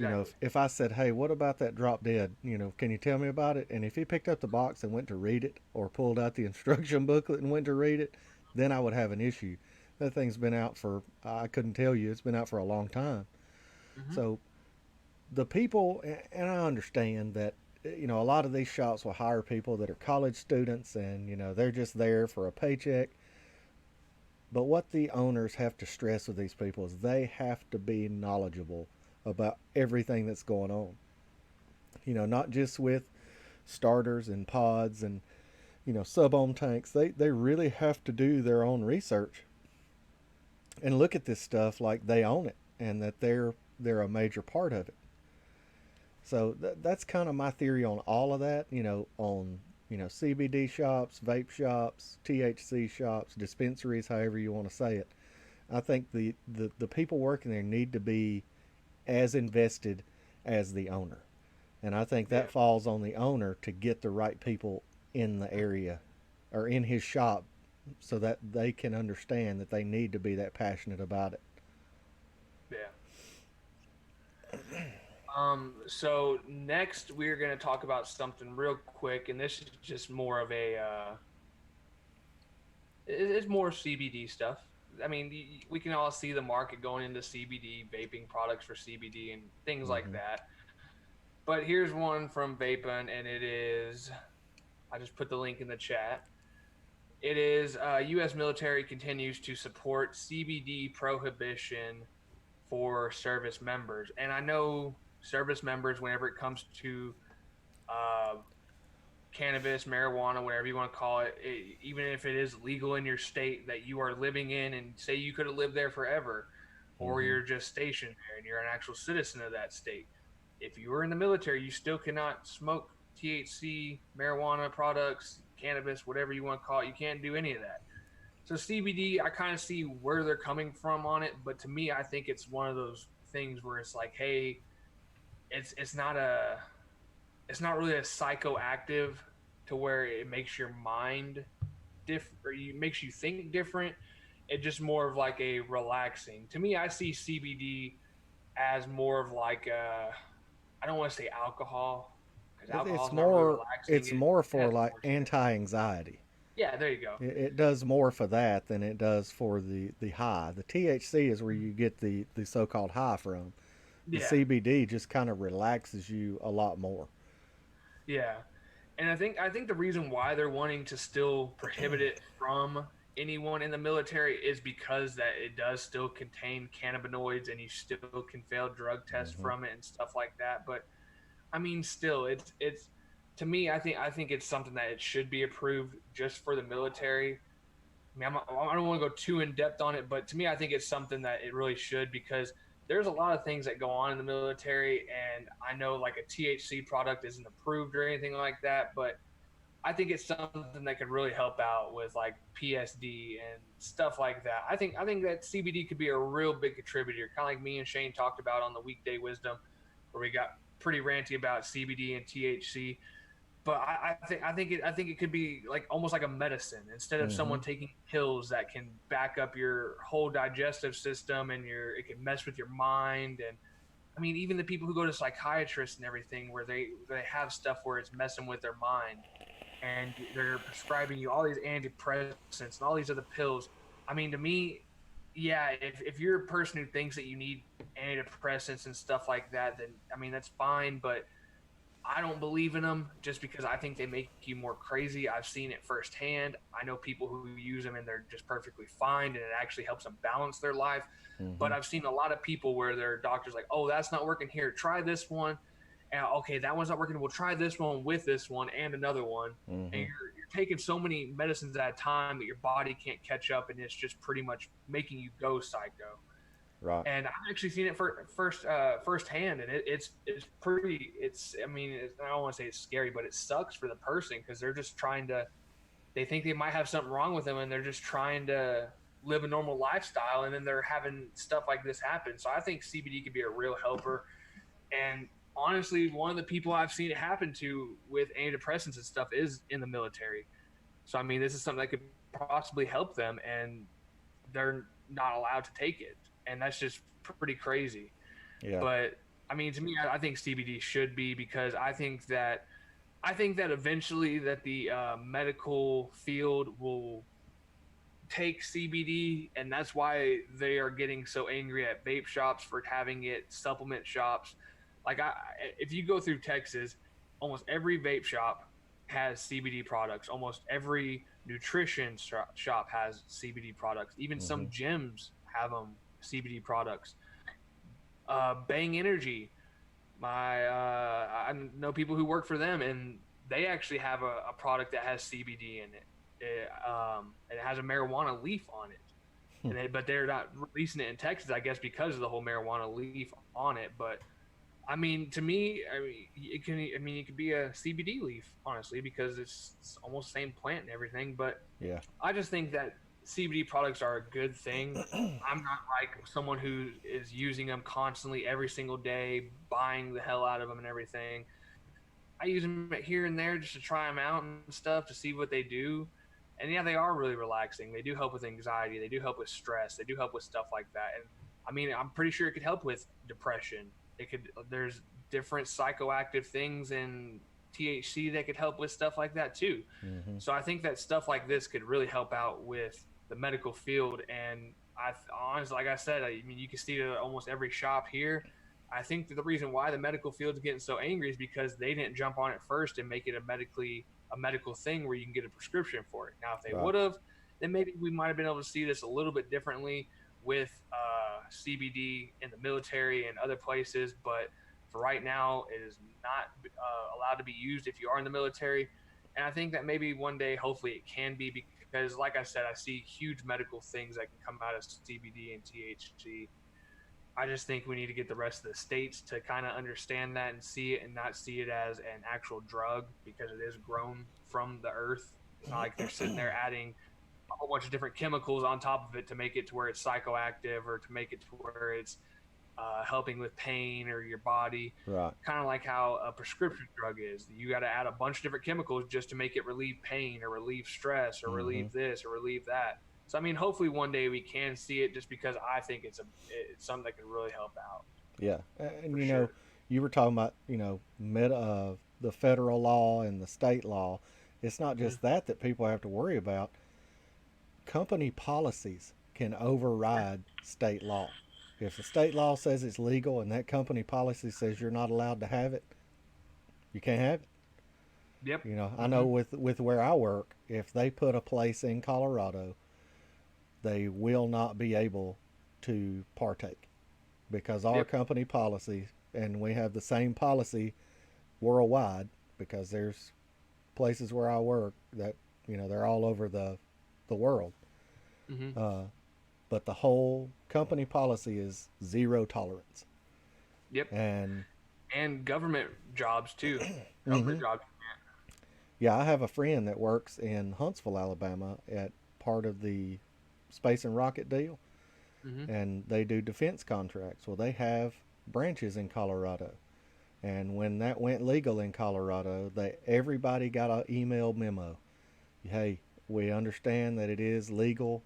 Exactly. if I said, hey, what about that drop dead? Can you tell me about it? And if he picked up the box and went to read it or pulled out the instruction booklet and went to read it, then I would have an issue. That thing's been out for, I couldn't tell you, it's been out for a long time. Hmm. So the people, and I understand that, a lot of these shops will hire people that are college students and, they're just there for a paycheck. But what the owners have to stress with these people is they have to be knowledgeable about everything that's going on. Not just with starters and pods and, sub ohm tanks. They really have to do their own research and look at this stuff like they own it and that they're a major part of it. So that's kind of my theory on all of that. On CBD shops, vape shops, THC shops, dispensaries, however you want to say it. I think the people working there need to be as invested as the owner. And I think Yeah. that falls on the owner to get the right people in the area or in his shop so that they can understand that they need to be that passionate about it. Yeah. So next we're going to talk about something real quick, and this is just more of a, it's more CBD stuff. I mean, we can all see the market going into CBD, vaping products for CBD and things like Mm-hmm. that. But here's one from Vaping, and it is, I just put the link in the chat. It is U.S. military continues to support CBD prohibition for service members. And I know service members, whenever it comes to uh, cannabis, marijuana, whatever you want to call it, even if it is legal in your state that you are living in, and say you could have lived there forever, or Mm-hmm. you're just stationed there and you're an actual citizen of that state. If you were in the military, you still cannot smoke THC, marijuana products, cannabis, whatever you want to call it. You can't do any of that. So CBD, I kind of see where they're coming from on it, but to me, I think it's one of those things where it's like, hey, it's not a it's not really a psychoactive to where it makes your mind different or makes you think different. It's just more of like a relaxing. To me, I see CBD as more of like I don't want to say alcohol because alcohol It's is not really more relaxing. it's It more it for has like more to it. anti-anxiety. Yeah, there you go. It does more for that than it does for the high. The THC is where you get the so-called high from. The Yeah, CBD just kind of relaxes you a lot more. yeah. And I think the reason why they're wanting to still prohibit it from anyone in the military is because that it does still contain cannabinoids and you still can fail drug tests Mm-hmm. from it and stuff like that. But I mean, still, it's to me, I think it's something that it should be approved just for the military. I mean, I don't want to go too in depth on it, but to me, I think it's something that it really should because there's a lot of things that go on in the military, and I know like a THC product isn't approved or anything like that, but I think it's something that could really help out with like PSD and stuff like that. I think that CBD could be a real big contributor, kind of like me and Shane talked about on the weekday wisdom, where we got pretty ranty about CBD and THC. But I think it could be like almost like a medicine instead of Mm-hmm. someone taking pills that can back up your whole digestive system and it can mess with your mind. And I mean, even the people who go to psychiatrists and everything, where they have stuff where it's messing with their mind and they're prescribing you all these antidepressants and all these other pills. I mean, to me, yeah, if you're a person who thinks that you need antidepressants and stuff like that, then I mean that's fine. But I don't believe in them just because I think they make you more crazy. I've seen it firsthand. I know people who use them and they're just perfectly fine and it actually helps them balance their life. Mm-hmm. But I've seen a lot of people where their doctors like, oh, that's not working here. Try this one. And okay, that one's not working. We'll try this one with this one and another one. And Mm-hmm. you're taking so many medicines at a time that your body can't catch up, and it's just pretty much making you go psycho. Right. And I've actually seen it firsthand, and it's pretty. It's I mean I don't want to say it's scary, but it sucks for the person because they're just trying to. They think they might have something wrong with them, and they're just trying to live a normal lifestyle, and then they're having stuff like this happen. So I think CBD could be a real helper. And honestly, one of the people I've seen it happen to with antidepressants and stuff is in the military. So I mean, this is something that could possibly help them, and they're not allowed to take it, and that's just pretty crazy. Yeah. But I mean, to me, I think CBD should be, because I think that eventually that the medical field will take CBD, and that's why they are getting so angry at vape shops for having it, supplement shops. Like, if you go through Texas, almost every vape shop has CBD products. Almost every nutrition shop has CBD products. Even Mm-hmm. some gyms have them, CBD products. Bang Energy, my I know people who work for them, and they actually have a product that has CBD in it. It has a marijuana leaf on it, but they're not releasing it in Texas, I guess, because of the whole marijuana leaf on it. But I mean, to me, I mean, it can. I mean, it could be a CBD leaf, honestly, because it's almost the same plant and everything. But Yeah. I just think that CBD products are a good thing. I'm not like someone who is using them constantly every single day, buying the hell out of them and everything. I use them here and there just to try them out and stuff to see what they do. And yeah, they are really relaxing. They do help with anxiety. They do help with stress. They do help with stuff like that. And I mean, I'm pretty sure it could help with depression. It could. There's different psychoactive things in THC that could help with stuff like that too. Mm-hmm. So I think that stuff like this could really help out with the medical field. And I honestly, like I said, I mean, you can see it at almost every shop here. I think that the reason why the medical field's getting so angry is because they didn't jump on it first and make it a medical thing where you can get a prescription for it. Now, if they Right. would have, then maybe we might have been able to see this a little bit differently with CBD in the military and other places. But for right now, it is not allowed to be used if you are in the military. And I think that maybe one day, hopefully, it can be, because, like I said, I see huge medical things that can come out of CBD and THC. I just think we need to get the rest of the states to kind of understand that and see it, and not see it as an actual drug, because it is grown from the earth. It's not like they're sitting there adding a whole bunch of different chemicals on top of it to make it to where it's psychoactive, or to make it to where it's helping with pain or your body. Right. Kind of like how a prescription drug is. You got to add a bunch of different chemicals just to make it relieve pain or relieve stress or Mm-hmm. relieve this or relieve that. So I mean, hopefully one day we can see it, just because I think it's something that can really help out Yeah. And for you know, sure. you were talking about the federal law and the state law. It's not Mm-hmm. just that people have to worry about. Company policies can Yeah. override state law. If the state law says it's legal and that company policy says you're not allowed to have it, you can't have it. Yep. I know Mm-hmm. with where I work, if they put a place in Colorado, they will not be able to partake because our Yep. company policy, and we have the same policy worldwide because there's places where I work that they're all over the world. Mm-hmm. Uh, but the whole company policy is zero tolerance. Yep. And And government jobs too. hmm Government jobs. yeah, I have a friend that works in Huntsville, Alabama, at part of the space and rocket deal, Mm-hmm. and they do defense contracts. Well, they have branches in Colorado, and when that went legal in Colorado, everybody got an email memo. Hey, we understand that it is legal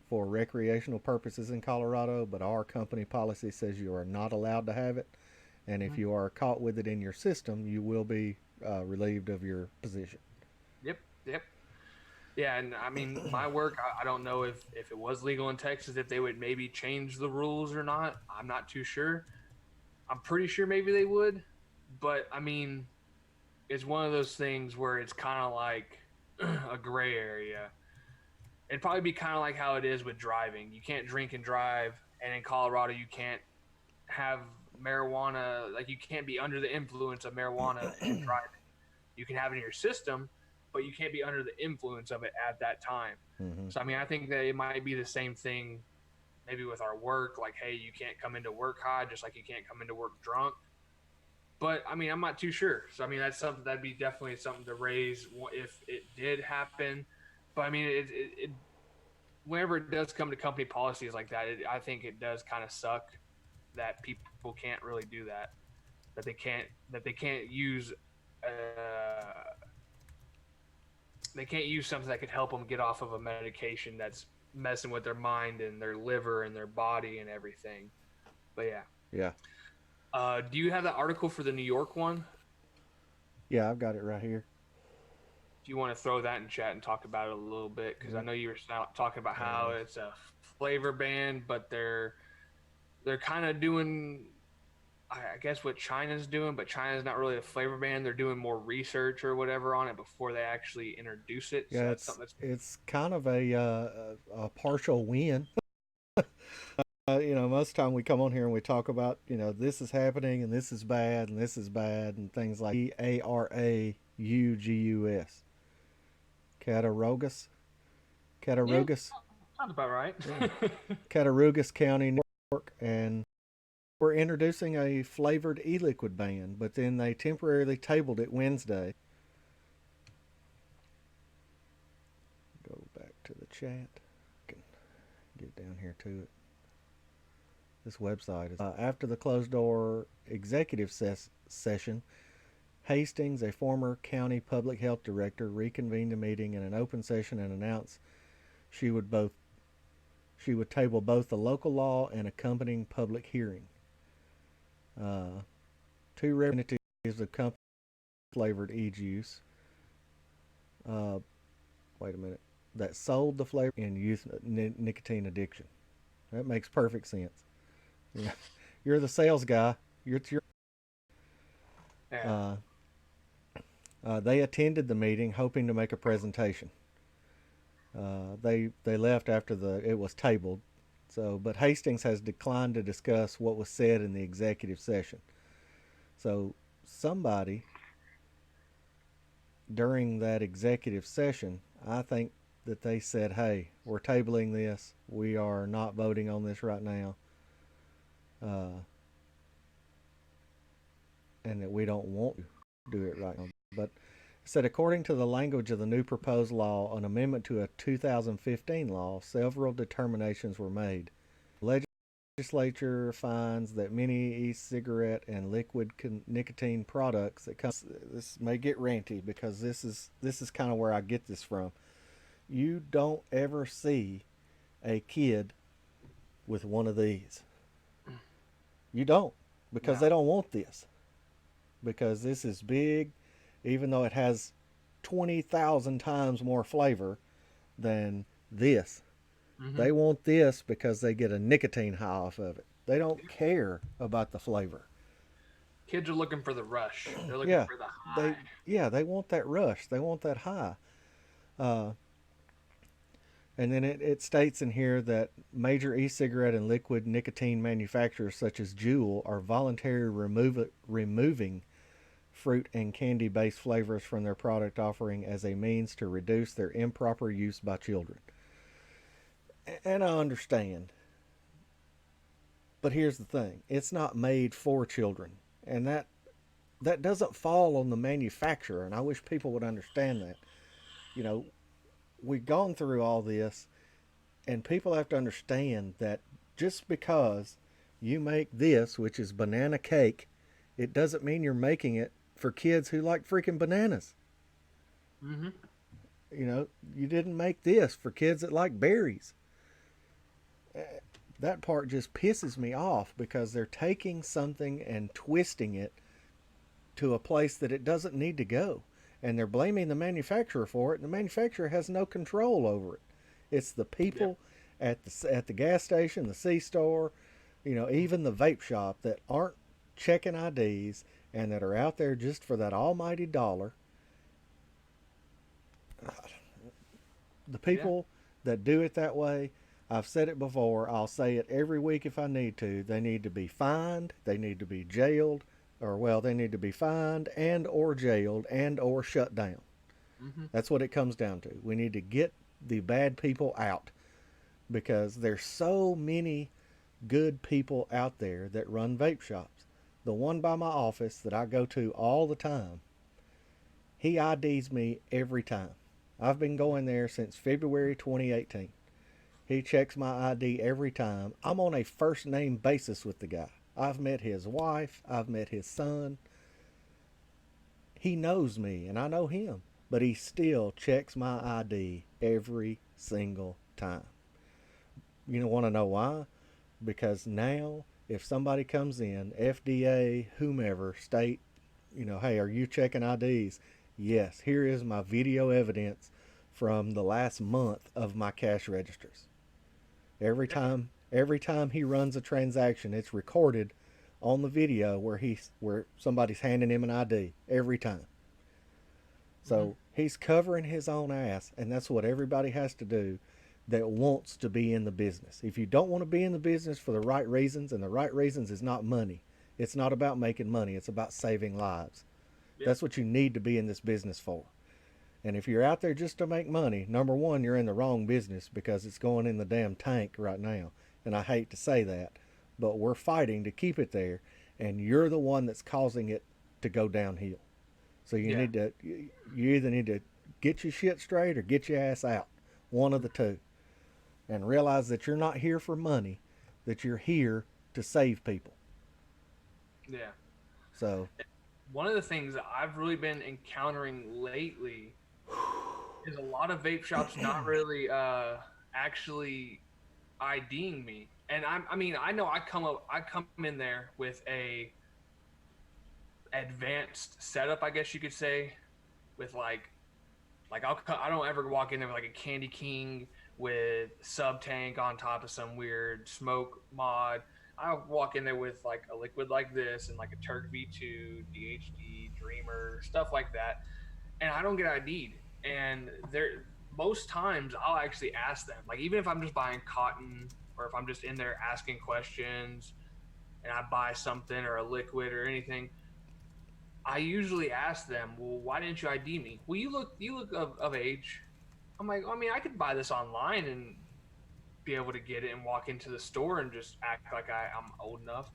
for recreational purposes in Colorado, but our company policy says you are not allowed to have it. And if Mm-hmm. you are caught with it in your system, you will be relieved of your position. Yep. Yep. Yeah, and I mean, my work, I don't know if it was legal in Texas, if they would maybe change the rules or not. I'm not too sure. I'm pretty sure maybe they would, but I mean, it's one of those things where it's kind of like a gray area. It'd probably be kind of like how it is with driving. You can't drink and drive, and in Colorado, you can't have marijuana. Like, you can't be under the influence of marijuana and driving. You can have it in your system, but you can't be under the influence of it at that time. Mm-hmm. So I mean, I think that it might be the same thing maybe with our work. Like, hey, you can't come into work high, just like you can't come into work drunk. But I mean, I'm not too sure. So I mean, that's something that'd be definitely something to raise if it did happen. But I mean, whenever it does come to company policies like that, I think it does kind of suck that people can't really do that. That they can't use they can't use something that could help them get off of a medication that's messing with their mind and their liver and their body and everything. But yeah. Yeah. Do you have that article for the New York one? Yeah, I've got it right here. Do you want to throw that in chat and talk about it a little bit? Because I Yep. know you were talking about how it's a flavor ban, but they're kind of doing, I guess, what China's doing, but China's not really a flavor ban. They're doing more research or whatever on it before they actually introduce it. So Yeah, that's something that's it's kind of a partial win. Most of the time we come on here and we talk about, this is happening and this is bad and this is bad and things like Araugus. Cattaraugus. yeah, Cattaraugus. sounds about right. Yeah. Cattaraugus County, New York. And we're introducing a flavored e-liquid ban, but then they temporarily tabled it Wednesday. Go back to the chat. I can get down here to it. This website is after the closed door executive session. Hastings, a former county public health director, reconvened a meeting in an open session and announced she would table both the local law and accompanying public hearing. Two representatives of company flavored e-juice. Wait a minute. That sold the flavor in youth nicotine addiction. That makes perfect sense. Yeah. You're the sales guy. Yeah. They attended the meeting hoping to make a presentation. They left after it was tabled. But Hastings has declined to discuss what was said in the executive session. So somebody during that executive session, I think that they said, "Hey, we're tabling this. We are not voting on this right now." And that we don't want to do it right now. But it said, according to the language of the new proposed law, an amendment to a 2015 law, several determinations were made. The legislature finds that many e-cigarette and liquid nicotine products that come. This may get ranty because this is kind of where I get this from. You don't ever see a kid with one of these. You don't, because they don't want this. Because this is big, even though it has 20,000 times more flavor than this. Mm-hmm. They want this because they get a nicotine high off of it. They don't care about the flavor. Kids are looking for the rush. They're looking for the high. They want that rush. They want that high. And then it states in here that major e-cigarette and liquid nicotine manufacturers such as Juul are voluntarily removing fruit and candy-based flavors from their product offering as a means to reduce their improper use by children. And I understand. But here's the thing. It's not made for children. And that doesn't fall on the manufacturer. And I wish people would understand that. We've gone through all this, and people have to understand that just because you make this, which is banana cake, it doesn't mean you're making it for kids who like freaking bananas. Mm-hmm. You didn't make this for kids that like berries. That part just pisses me off because they're taking something and twisting it to a place that it doesn't need to go. And they're blaming the manufacturer for it, and the manufacturer has no control over it. It's the people at the gas station, the C-store, even the vape shop that aren't checking IDs and that are out there just for that almighty dollar. The people that do it that way, I've said it before, I'll say it every week if I need to, they need to be fined, they need to be jailed, they need to be fined and or jailed and or shut down. Mm-hmm. That's what it comes down to. We need to get the bad people out because there's so many good people out there that run vape shops. The one by my office that I go to all the time, he IDs me every time. I've been going there since February 2018. He checks my ID every time. I'm on a first name basis with the guy. I've met his wife. I've met his son. He knows me and I know him, but he still checks my ID every single time. Want to know why? Because now If somebody comes in, FDA, whomever, state, hey, are you checking IDs? Yes, here is my video evidence from the last month of my cash registers. Every time he runs a transaction, it's recorded on the video where somebody's handing him an ID every time. Mm-hmm. So he's covering his own ass, and that's what everybody has to do that wants to be in the business. If you don't want to be in the business for the right reasons, and the right reasons is not money, it's not about making money, it's about saving lives. Yep. That's what you need to be in this business for. And if you're out there just to make money, number one, you're in the wrong business because it's going in the damn tank right now. And I hate to say that, but we're fighting to keep it there, and you're the one that's causing it to go downhill. So you Yeah. need to, you either need to get your shit straight or get your ass out. One of the two. And realize that you're not here for money, that you're here to save people. Yeah. So, One of the things that I've really been encountering lately is a lot of vape shops not really actually IDing me. And I mean, I know I come in there with a advanced setup, I guess you could say, with I don't ever walk in there with like a Candy King with sub tank on top of some weird smoke mod. I walk in there with like a liquid like this and like a Turk V2, DHD, Dreamer, stuff like that, and I don't get ID'd. And there, most times I'll actually ask them, like even if I'm just buying cotton or if I'm just in there asking questions and I buy something or a liquid or anything, I usually ask them, well, why didn't you ID me? Well, you look of age. I'm like, I mean, I could buy this online and be able to get it and walk into the store and just act like I'm old enough.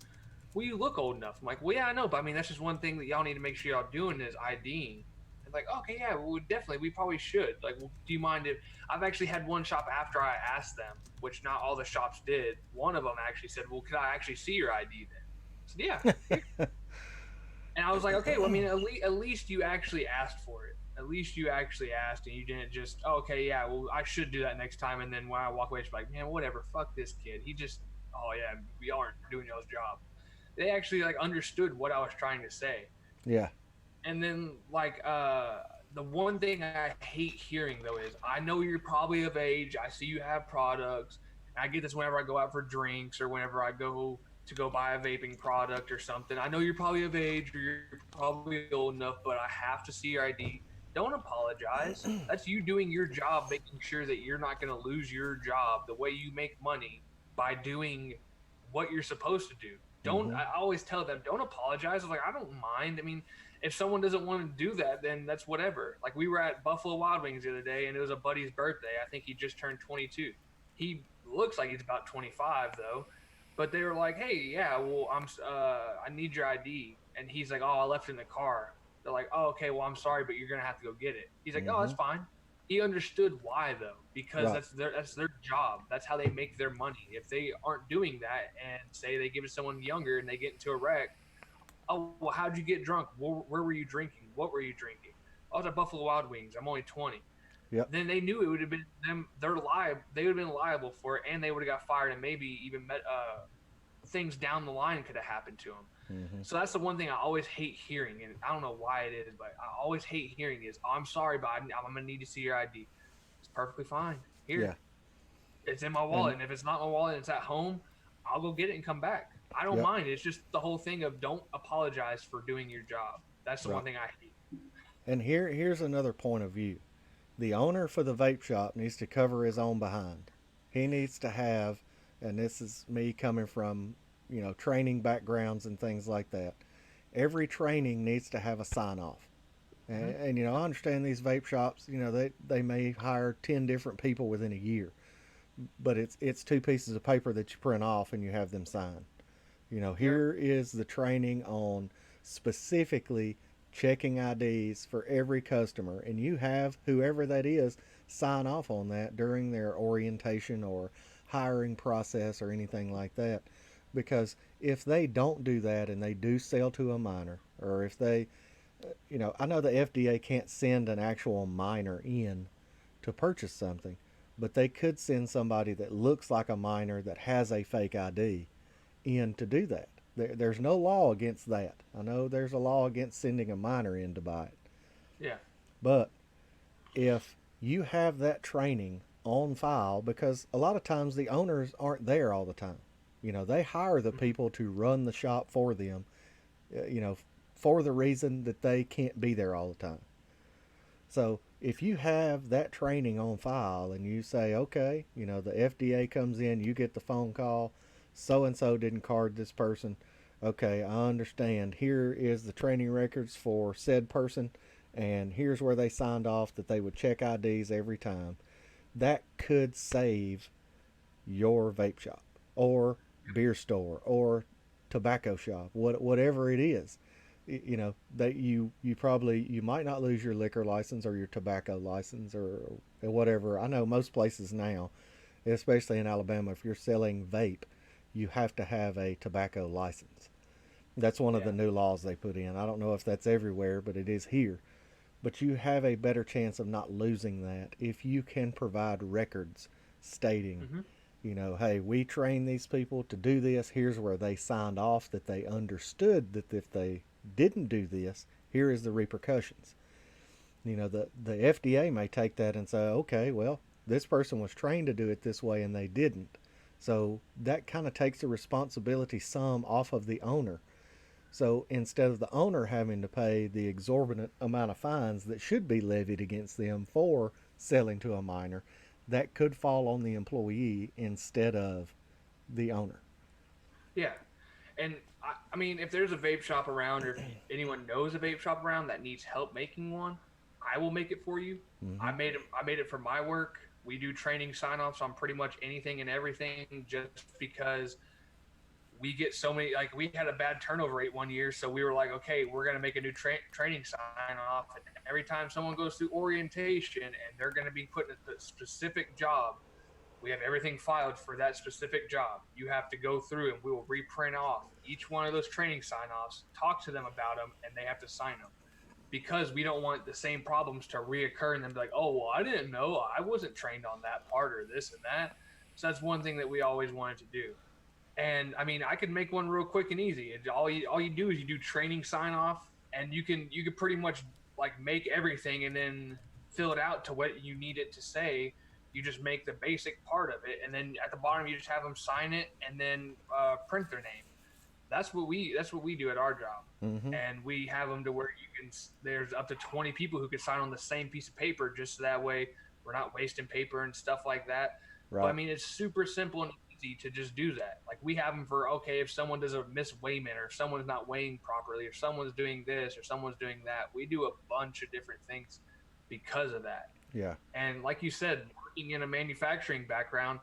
Well, you look old enough. I'm like, well, yeah, I know, but I mean, that's just one thing that y'all need to make sure y'all doing is IDing. And like, okay, yeah, well, definitely, we probably should. Like, well, do you mind if I've actually had one shop after I asked them, which not all the shops did. One of them actually said, well, could I actually see your ID then? I said, yeah, here. And I was like, okay, well, I mean, at least you actually asked for it. At least you actually asked, and you didn't just, oh, okay, yeah, well, I should do that next time. And then when I walk away, it's like, man, whatever, fuck this kid. He just, oh yeah, we aren't doing y'all's job. They actually like understood what I was trying to say. yeah. And then the one thing I hate hearing though is, I know you're probably of age. I see you have products. I get this whenever I go out for drinks or whenever I go to go buy a vaping product or something. I know you're probably of age or you're probably old enough, but I have to see your ID. Don't apologize. That's you doing your job, making sure that you're not going to lose your job the way you make money by doing what you're supposed to do. Don't Mm-hmm. I always tell them, don't apologize. I was like, I don't mind. I mean, if someone doesn't want to do that, then that's whatever. Like we were at Buffalo Wild Wings the other day, and it was a buddy's birthday. I think he just turned 22. He looks like he's about 25 though, but they were like, "Hey, yeah, well, I need your ID," and he's like, "Oh, I left it in the car." They're like, "Oh, okay, well, I'm sorry, but you're gonna have to go get it." He's like, "Oh, Mm-hmm. that's fine." He understood why though, because Right. that's their job. That's how they make their money. If they aren't doing that, and say they give it to someone younger and they get into a wreck, oh, well, how'd you get drunk? Where were you drinking? What were you drinking? I was at Buffalo Wild Wings. I'm only 20. Yep. Then they knew it would have been them. They're liable. They would have been liable for it, and they would have got fired, and maybe even things down the line could have happened to them. Mm-hmm. So that's the one thing I always hate hearing, and I don't know why it is, but I always hate hearing is, oh, "I'm sorry, but I'm gonna need to see your ID." It's perfectly fine. Here, Yeah. it's in my wallet, and if it's not my wallet, and it's at home, I'll go get it and come back. I don't Yep. mind. It's just the whole thing of don't apologize for doing your job. That's the Right. one thing I hate. And here's another point of view. The owner for the vape shop needs to cover his own behind. He needs to have, and this is me coming from, training backgrounds and things like that. Every training needs to have a sign off. And, Mm-hmm. and I understand these vape shops, they may hire 10 different people within a year, but it's two pieces of paper that you print off and you have them sign. Yep. Here is the training on specifically checking IDs for every customer, and you have whoever that is sign off on that during their orientation or hiring process or anything like that. Because if they don't do that and they do sell to a minor, or if they, I know the FDA can't send an actual minor in to purchase something, but they could send somebody that looks like a minor that has a fake ID in to do that. There's no law against that. I know there's a law against sending a minor in to buy it, Yeah. but if you have that training on file, because a lot of times the owners aren't there all the time. You know, they hire the Mhm. people to run the shop for them, you know, for the reason that they can't be there all the time. So if you have that training on file and you say, okay, you know, the FDA comes in, you get the phone call, so and so didn't card this person. Okay, I understand. Here is the training records for said person, and here's where they signed off that they would check IDs every time. That could save your vape shop or beer store or tobacco shop, whatever it is. You know that you probably you might not lose your liquor license or your tobacco license or whatever. I know most places now, especially in Alabama, if you're selling vape, you have to have a tobacco license. That's one of Yeah. the new laws they put in. I don't know if that's everywhere, but it is here. But you have a better chance of not losing that if you can provide records stating, Hmm. you know, hey, we trained these people to do this. Here's where they signed off that they understood that if they didn't do this, here is the repercussions. You know, the FDA may take that and say, okay, well, this person was trained to do it this way and they didn't. So that kind of takes the responsibility some off of the owner. So instead of the owner having to pay the exorbitant amount of fines that should be levied against them for selling to a minor, that could fall on the employee instead of the owner. Yeah. And I mean, if there's a vape shop around, or if anyone knows a vape shop around that needs help making one, I will make it for you. Mm-hmm. I made it for my work. We do training sign offs on pretty much anything and everything, just because we get so many. Like, we had a bad turnover rate one year, so we were like, okay, we're gonna make a new training sign off, and every time someone goes through orientation and they're gonna be put in a specific job, we have everything filed for that specific job. You have to go through and we will reprint off each one of those training sign offs, talk to them about them, and they have to sign them, because we don't want the same problems to reoccur and then be like, oh, well, I didn't know. I wasn't trained on that part or this and that. So that's one thing that we always wanted to do. And I mean, I could make one real quick and easy. All you do is you do training sign off, and you can pretty much like make everything and then fill it out to what you need it to say. You just make the basic part of it, and then at the bottom you just have them sign it and then print their name. That's what we do at our job, Mm-hmm. and we have them to where you can. There's up to 20 people who can sign on the same piece of paper, just so that way we're not wasting paper and stuff like that. But I Right. mean, it's super simple and easy to just do that. Like, we have them for, okay, if someone does a misweighment, or someone's not weighing properly, or someone's doing this or someone's doing that. We do a bunch of different things because of that. Yeah. And like you said, working in a manufacturing background,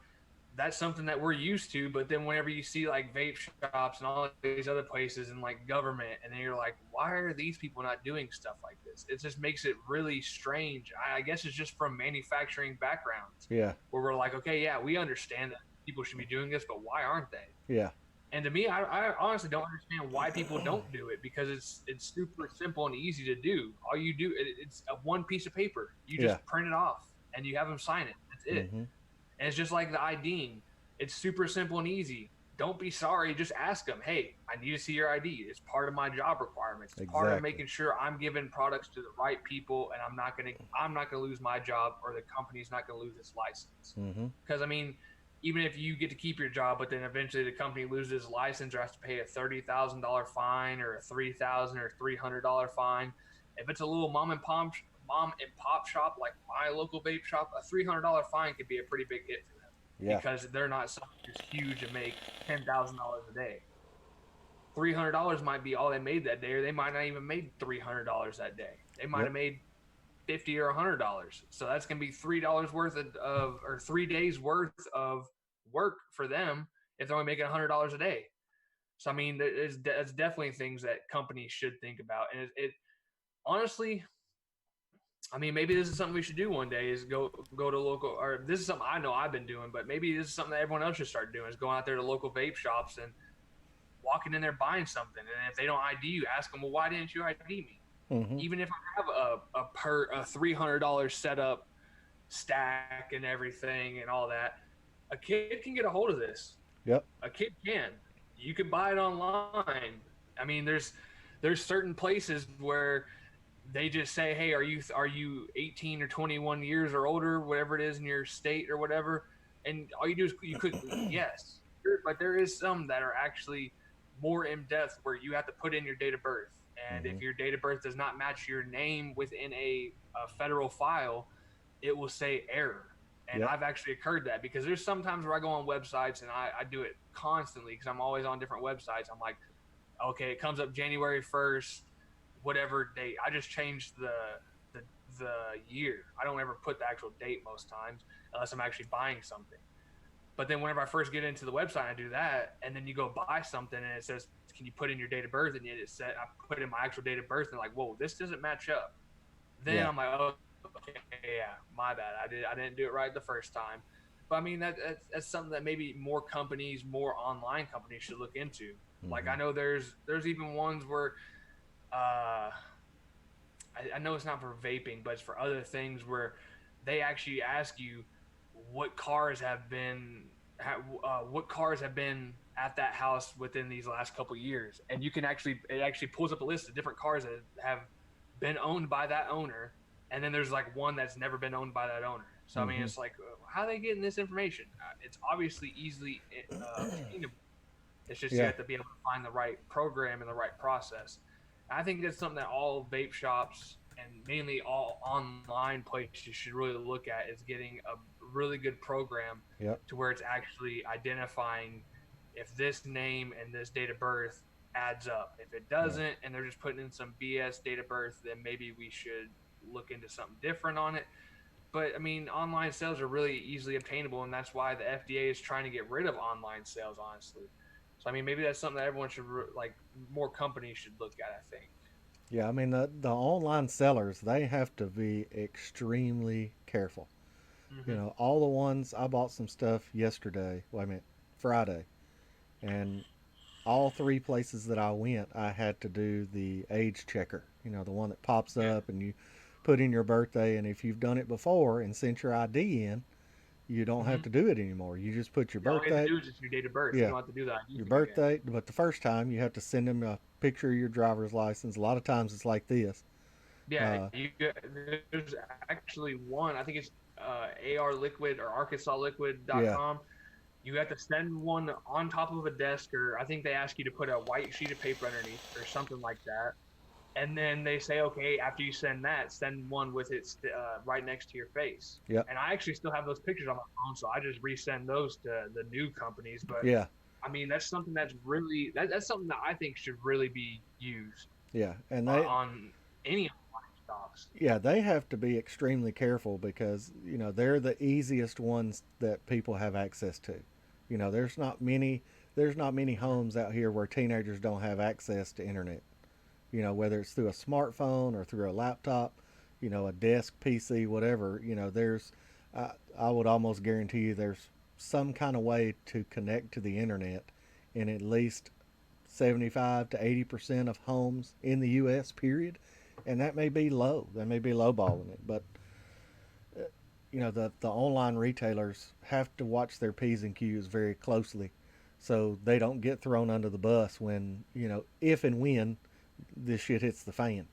that's something that we're used to. But then whenever you see like vape shops and all these other places and like government, and then you're like, why are these people not doing stuff like this? It just makes it really strange. I guess it's just from manufacturing backgrounds Yeah. where we're like, okay, yeah, we understand that people should be doing this, but why aren't they? Yeah. And to me, I honestly don't understand why people don't do it, because it's super simple and easy to do. All you do, it's a one piece of paper. You Yeah. just print it off and you have them sign it. That's it. Mm-hmm. And it's just like the IDing. It's super simple and easy. Don't be sorry. Just ask them, hey, I need to see your ID. It's part of my job requirements. It's part of Exactly. making sure I'm giving products to the right people, and I'm not gonna lose my job, or the company's not gonna lose its license. Mm-hmm. Because I mean, even if you get to keep your job, but then eventually the company loses its license or has to pay a $30,000 fine, or a $3,000 or $300 fine. If it's a little mom and pop shop like my local vape shop, a $300 fine could be a pretty big hit for them, Yeah. because they're not something just huge and make $10,000 a day. $300 might be all they made that day, or they might not even made $300 that day. They might Yep. have made 50 or $100. So that's going to be $3 worth of or 3 days worth of work for them if they're only making $100 a day. So I mean, that's definitely things that companies should think about. And it honestly, I mean, maybe this is something we should do one day, is go to local, or this is something I know I've been doing, but maybe this is something that everyone else should start doing, is going out there to local vape shops and walking in there buying something. And if they don't ID you, ask them, well, why didn't you ID me? Mm-hmm. Even if I have a $300 setup stack and everything and all that, a kid can get a hold of this. Yep. A kid can. you could buy it online. I mean, there's certain places where they just say, "Hey, are you 18 or 21 years or older, whatever it is in your state or whatever?" And all you do is you click yes. But there is some that are actually more in depth where you have to put in your date of birth, and Mm-hmm. if your date of birth does not match your name within a federal file, it will say error. And Yep. I've actually occurred that because there's sometimes where I go on websites and I do it constantly because I'm always on different websites. I'm like, okay, it comes up January 1st, whatever date. I just changed the the year. I don't ever put the actual date most times unless I'm actually buying something. But then whenever I first get into the website, I do that, and then you go buy something, and it says, "Can you put in your date of birth?" And yet it said I put in my actual date of birth, and like, whoa, this doesn't match up. Then Yeah. I'm like, oh, okay, yeah, my bad. I didn't do it right the first time. But I mean that's something that maybe more companies, more online companies should look into. Like Mm-hmm. I know there's even ones where uh, I know it's not for vaping, but it's for other things where they actually ask you what cars have been what cars have been at that house within these last couple of years, and you can actually it actually pulls up a list of different cars that have been owned by that owner, and then there's like one that's never been owned by that owner. So I mean, Mm-hmm. it's like how are they getting this information? It's obviously easily obtainable. It's just you Yeah. have to be able to find the right program and the right process. I think that's something that all vape shops and mainly all online places should really look at is getting a really good program Yep. to where it's actually identifying if this name and this date of birth adds up. If it Yeah. doesn't and they're just putting in some BS date of birth, then maybe we should look into something different on it. But I mean, online sales are really easily obtainable, and that's why the FDA is trying to get rid of online sales, honestly. So I mean, maybe that's something that everyone should like. More companies should look at. I think. Yeah. I mean, the online sellers, they have to be extremely careful. You Mm-hmm. know, all the ones I bought some stuff yesterday. Well, I mean, Friday, and all three places that I went, I had to do the age checker. You know, the one that pops Yeah. up and you put in your birthday, and if you've done it before and sent your ID in, you don't have Mm-hmm. to do it anymore. You just put your Yeah, all you have to birthday. do is just your date of birth. You Yeah, don't have to do the ID your thing again. birthday. But the first time, you have to send them a picture of your driver's license. A lot of times, it's like this. Yeah, Uh, there's actually one. I think it's AR Liquid or yeah, ArkansasLiquid.com. You have to send one on top of a desk, or I think they ask you to put a white sheet of paper underneath, or something like that. And then they say, okay, after you send that, send one with it right next to your face. yep, And I actually still have those pictures on my phone, so I just resend those to the new companies. But yeah, I mean, that's something that's really that's something that I think should really be used yeah, and they, on any online shops. yeah, they have to be extremely careful because they're the easiest ones that people have access to. You know, there's not many homes out here where teenagers don't have access to internet. You know, whether it's through a smartphone or through a laptop, a desk PC, whatever. I would almost guarantee you there's some kind of way to connect to the internet in at least 75 to 80% of homes in the U.S. Period, and that may be low. That may be lowballing it, but the online retailers have to watch their P's and Q's very closely, so they don't get thrown under the bus when if and when this shit hits the fan.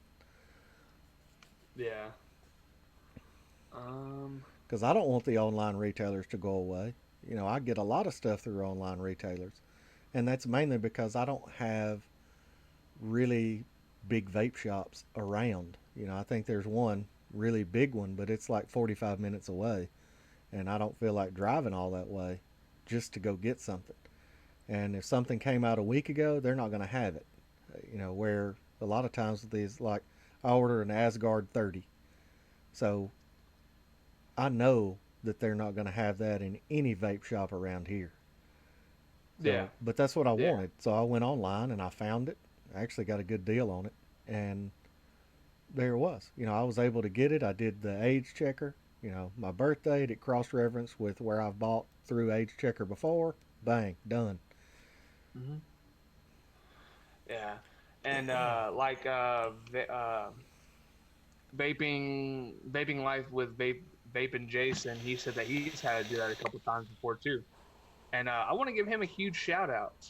Yeah. Um. Because I don't want the online retailers to go away. I get a lot of stuff through online retailers, and that's mainly because I don't have really big vape shops around. I think there's one really big one, but it's like 45 minutes away, and I don't feel like driving all that way just to go get something. And if something came out a week ago, they're not going to have it. Where a lot of times with these, like, I order an Asgard 30. So I know that they're not going to have that in any vape shop around here. Yeah. So, but that's what I Yeah. wanted. So I went online and I found it. I actually got a good deal on it, and there it was. I was able to get it. I did the age checker. My birthday. It cross referenced with where I've bought through age checker before. Bang, done. Hmm. Yeah. And like vaping life with vaping Jason, he said that he's had to do that a couple times before too. And I want to give him a huge shout out.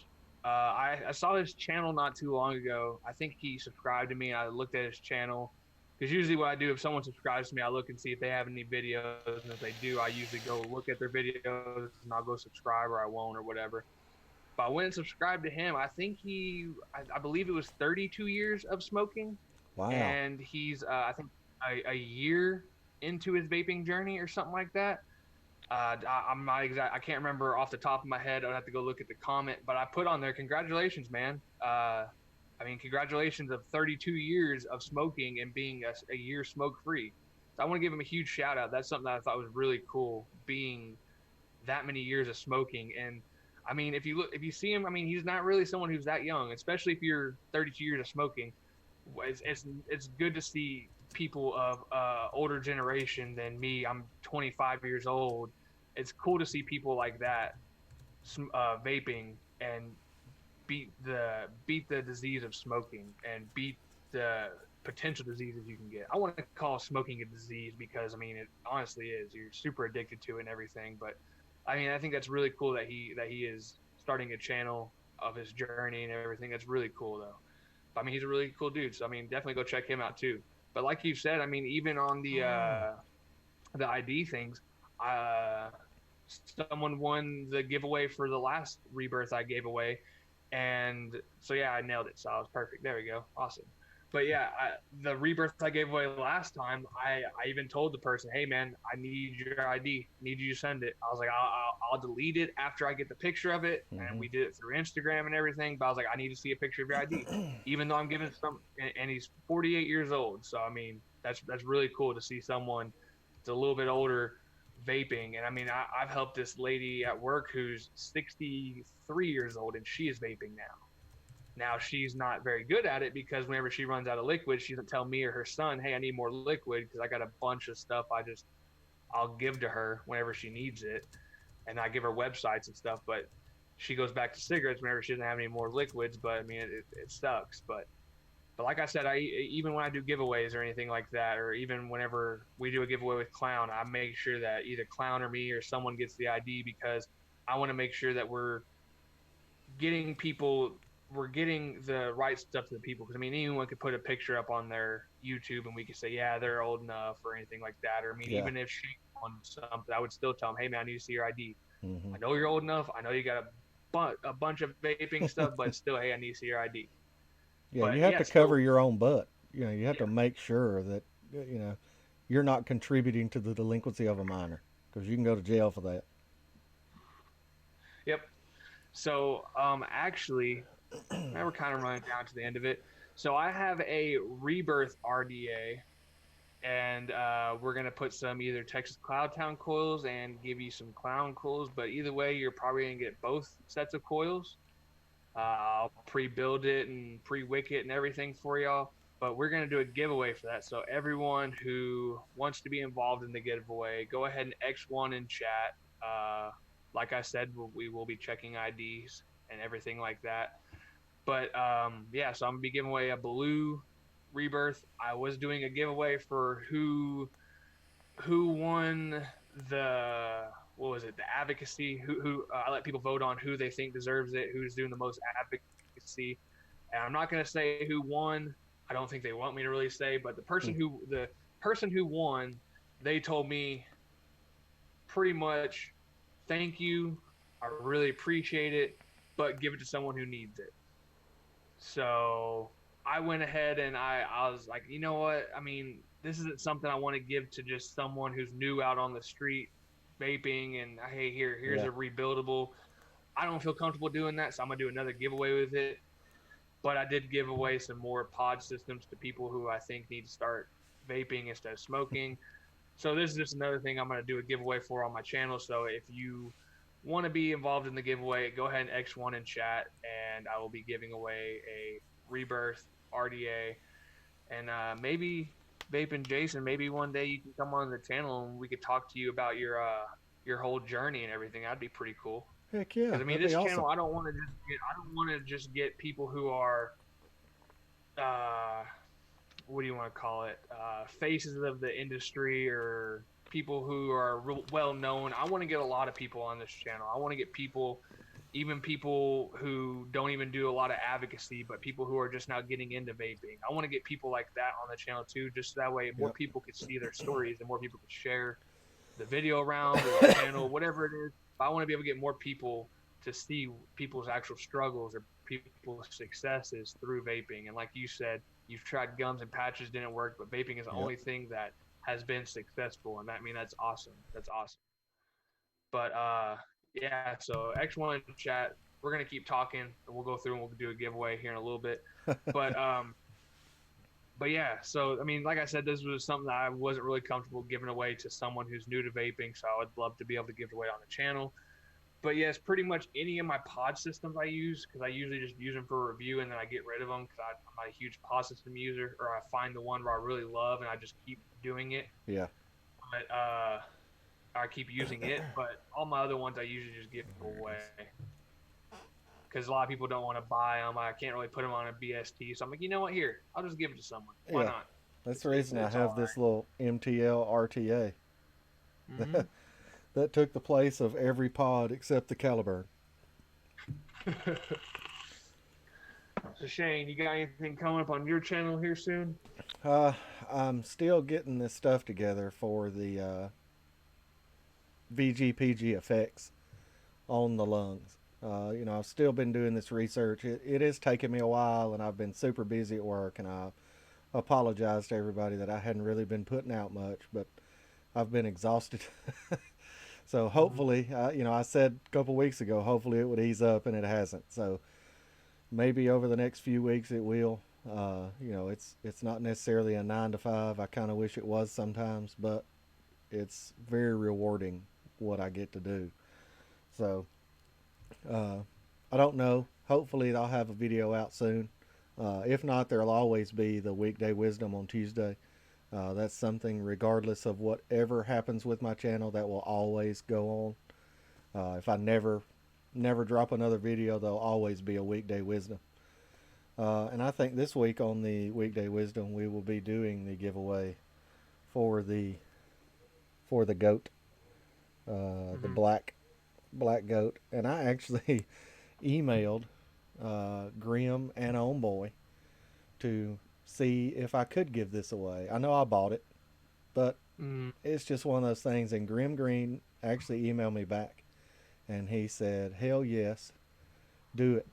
I saw his channel not too long ago. I think he subscribed to me. I looked at his channel because usually what I do if someone subscribes to me, I look and see if they have any videos, and if they do, I usually go look at their videos and I'll go subscribe or I won't or whatever. But I went and subscribed to him. I think I believe it was 32 years of smoking, Wow. and he's I think a year into his vaping journey or something like that. I'm not exact. I can't remember off the top of my head. I'd have to go look at the comment, but I put on there, congratulations, man. I mean, congratulations of 32 years of smoking and being a year smoke free. So I want to give him a huge shout out. That's something that I thought was really cool, being that many years of smoking. And I mean, if you see him, I mean, he's not really someone who's that young, especially if you're 32 years of smoking. It's good to see people of older generation than me. I'm 25 years old. It's cool to see people like that vaping and beat the disease of smoking and beat the potential diseases you can get. I want to call smoking a disease because I mean it honestly is. You're super addicted to it and everything, but I mean I think that's really cool that he is starting a channel of his journey and everything. That's really cool though. I mean, he's a really cool dude. So I mean, definitely go check him out too. But like you said, I mean, even on the ID things, uh, someone won the giveaway for the last rebirth I gave away, and so yeah, I nailed it. So I was perfect. There we go. Awesome. But yeah, the rebirth I gave away last time, I even told the person, hey man, I need your ID. Need you to send it. I was like, I'll delete it after I get the picture of it. And Mm-hmm. we did it through Instagram and everything. But I was like, I need to see a picture of your ID, even though I'm giving some. And he's 48 years old. So I mean, that's really cool to see someone that's a little bit older vaping. And I mean, I've helped this lady at work who's 63 years old, and she is vaping now. Now she's not very good at it because whenever she runs out of liquid, she doesn't tell me or her son, "Hey, I need more liquid," because I got a bunch of stuff I'll give to her whenever she needs it, and I give her websites and stuff. But she goes back to cigarettes whenever she doesn't have any more liquids. But I mean, it sucks. But like I said, I even when I do giveaways or anything like that, or even whenever we do a giveaway with Clown, I make sure that either Clown or me or someone gets the ID because I want to make sure that getting people we're getting the right stuff to the people because I mean anyone could put a picture up on their YouTube and we could say yeah they're old enough or anything like that or I mean Yeah. even if she wants something I would still tell them hey man I need to see your ID. Mm-hmm. I know you're old enough. I know you got a bunch of vaping stuff, but still hey I need to see your ID. Yeah, you But have yeah, to cover so your own butt. You know, you have yeah, to make sure that you're not contributing to the delinquency of a minor because you can go to jail for that. yep. So actually now we're kind of running down to the end of it. So I have a rebirth RDA and we're gonna put some either Texas Cloudtown coils and give you some clown coils. But either way, you're probably gonna get both sets of coils. I'll pre-build it and pre-wick it and everything for y'all. But we're gonna do a giveaway for that. So everyone who wants to be involved in the giveaway, go ahead and X1 in chat. Uh, like I said, we will be checking IDs and everything like that. But yeah, so I'm gonna be giving away a blue rebirth. I was doing a giveaway for who won the what was it the advocacy who I let people vote on who they think deserves it, who's doing the most advocacy, and I'm not going to say who won. I don't think they want me to really say, but the person who won, they told me pretty much thank you, I really appreciate it, but give it to someone who needs it. So I went ahead and I was like, you know what? I mean, this isn't something I want to give to just someone who's new out on the street vaping and hey, here's Yeah. a rebuildable. I don't feel comfortable doing that, so I'm gonna do another giveaway with it. But I did give away some more pod systems to people who I think need to start vaping instead of smoking. So this is just another thing I'm gonna do a giveaway for on my channel. So if you want to be involved in the giveaway, go ahead and X1 in chat, and I will be giving away a rebirth RDA. And maybe Vape and Jason, maybe one day you can come on the channel and we could talk to you about your whole journey and everything. That'd be pretty cool. Heck yeah, Because I mean, that'd be this awesome. channel, I don't want to just get people who are uh, what do you want to call it, faces of the industry or people who are well known. I want to get a lot of people on this channel. I want to get people even people who don't even do a lot of advocacy, but people who are just now getting into vaping. I want to get people like that on the channel too, just so that way more Yep. people could see their stories and more people could share the video around or the channel, whatever it is. But I want to be able to get more people to see people's actual struggles or people's successes through vaping. And like you said, you've tried gums and patches, didn't work, but vaping is the Yep. only thing that has been successful. And that's awesome. That's awesome. But yeah, so X1 chat, we're gonna keep talking and we'll go through and we'll do a giveaway here in a little bit. But but yeah, so I mean, like I said, this was something that I wasn't really comfortable giving away to someone who's new to vaping, so I would love to be able to give it away on the channel. But yes, pretty much any of my pod systems I use, because I usually just use them for review and then I get rid of them because I'm not a huge pod system user, or I find the one where I really love and I just keep doing it. Yeah. But I keep using it. But all my other ones I usually just give away because a lot of people don't want to buy them. I can't really put them on a BST, so I'm like, you know what? Here, I'll just give it to someone. Why Yeah. not? That's It's the it's, reason I it's all have this little MTL RTA right. that, that took the place of every pod except the Caliburn. So Shane, you got anything coming up on your channel here soon? Uh, I'm still getting this stuff together for the VGPG effects on the lungs. I've still been doing this research. It is taking me a while, and I've been super busy at work, and I apologize to everybody that I hadn't really been putting out much, but I've been exhausted. So Mm-hmm. hopefully, I said a couple weeks ago, hopefully it would ease up, and it hasn't. So maybe over the next few weeks it will. It's not necessarily a 9 to 5. I kind of wish it was sometimes, but it's very rewarding what I get to do. So uh, I don't know. Hopefully, I'll have a video out soon. If not, there'll always be the weekday wisdom on Tuesday. That's something, regardless of whatever happens with my channel, that will always go on. If I never drop another video, there'll always be a weekday wisdom. And I think this week on the weekday wisdom, we will be doing the giveaway for the goat, the Mm-hmm. black goat. And I actually emailed Grim and Homeboy to see if I could give this away. I know I bought it, but Mm-hmm. it's just one of those things. And Grim Green actually emailed me back, and he said, "Hell yes, do it."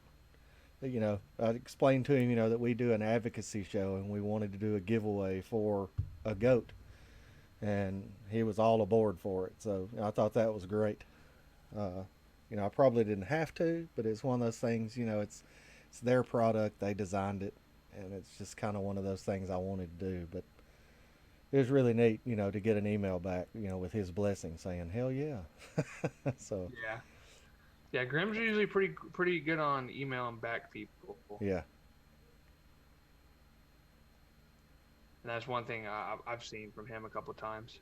I explained to him, that we do an advocacy show, and we wanted to do a giveaway for a goat, and he was all aboard for it. So I thought that was great. Uh, I probably didn't have to, but it's one of those things. It's their product. They designed it, and it's just kind of one of those things I wanted to do. But it was really neat, to get an email back, with his blessing saying, "Hell yeah." So Yeah, yeah. Grim's usually pretty good on emailing back people, yeah, and that's one thing I've seen from him a couple times.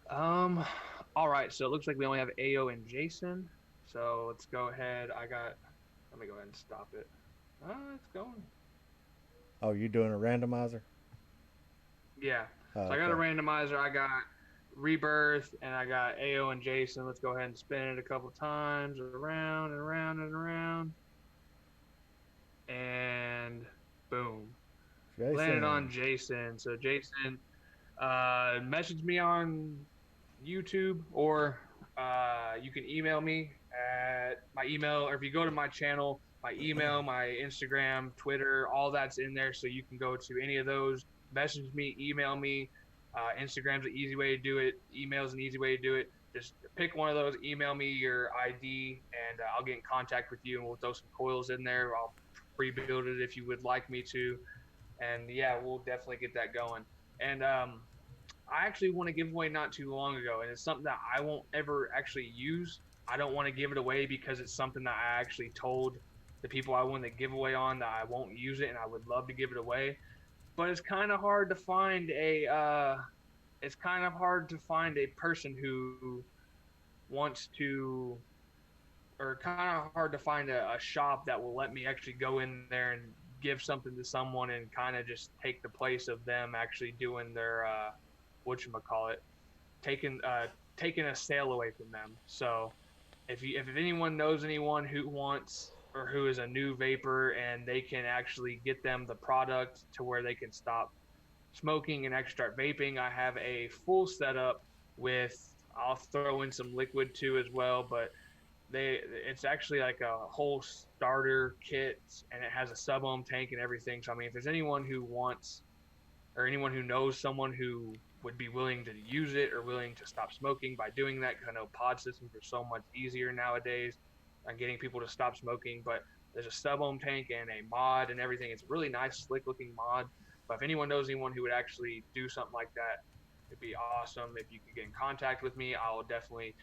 Um, all right. So it looks like we only have Ao and Jason. So let's go ahead. Let me go ahead and stop it. It's going. oh, you doing a randomizer? Yeah. So I got a Okay. randomizer. I got Rebirth, and I got Ao and Jason. Let's go ahead and spin it a couple times, around and around and around, and boom, landed Jason. on Jason. So Jason, message me on YouTube, or you can email me at my email, or if you go to my channel, my email, my Instagram, Twitter, all that's in there. So you can go to any of those, message me, email me. Instagram's an easy way to do it. Email's an easy way to do it. Just pick one of those, email me your ID, and I'll get in contact with you, and we'll throw some coils in there. I'll pre-build it if you would like me to, and yeah, we'll definitely get that going. And I actually won a giveaway not too long ago, and it's something that I won't ever actually use. I don't want to give it away because it's something that I actually told the people I won the giveaway on that I won't use it, and I would love to give it away. But it's kind of hard to find a person who wants to, or kind of hard to find a shop that will let me actually go in there and give something to someone and kind of just take the place of them actually doing their whatchamacallit, taking taking a sale away from them. So if anyone knows anyone who wants or who is a new vapor and they can actually get them the product to where they can stop smoking and actually start vaping, I have a full setup with, I'll throw in some liquid too as well, but it's actually like a whole starter kit, and it has a sub ohm tank and everything. So I mean, if there's anyone who wants or anyone who knows someone who would be willing to use it or willing to stop smoking by doing that, because I know pod systems are so much easier nowadays on getting people to stop smoking. But there's a sub ohm tank and a mod and everything. It's a really nice, slick looking mod. But if anyone knows anyone who would actually do something like that, it'd be awesome. If you could get in contact with me, I will definitely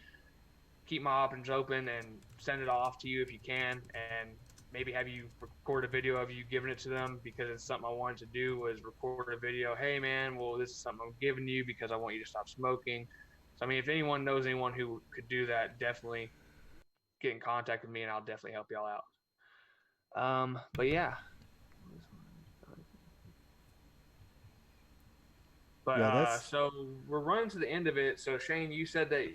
keep my options open and send it off to you if you can, and maybe have you record a video of you giving it to them, because it's something I wanted to do was record a video. Hey man, well, this is something I'm giving you because I want you to stop smoking. So I mean, if anyone knows anyone who could do that, definitely get in contact with me and I'll definitely help y'all out. But yeah. But Yeah, that's so we're running to the end of it. So Shane, you said that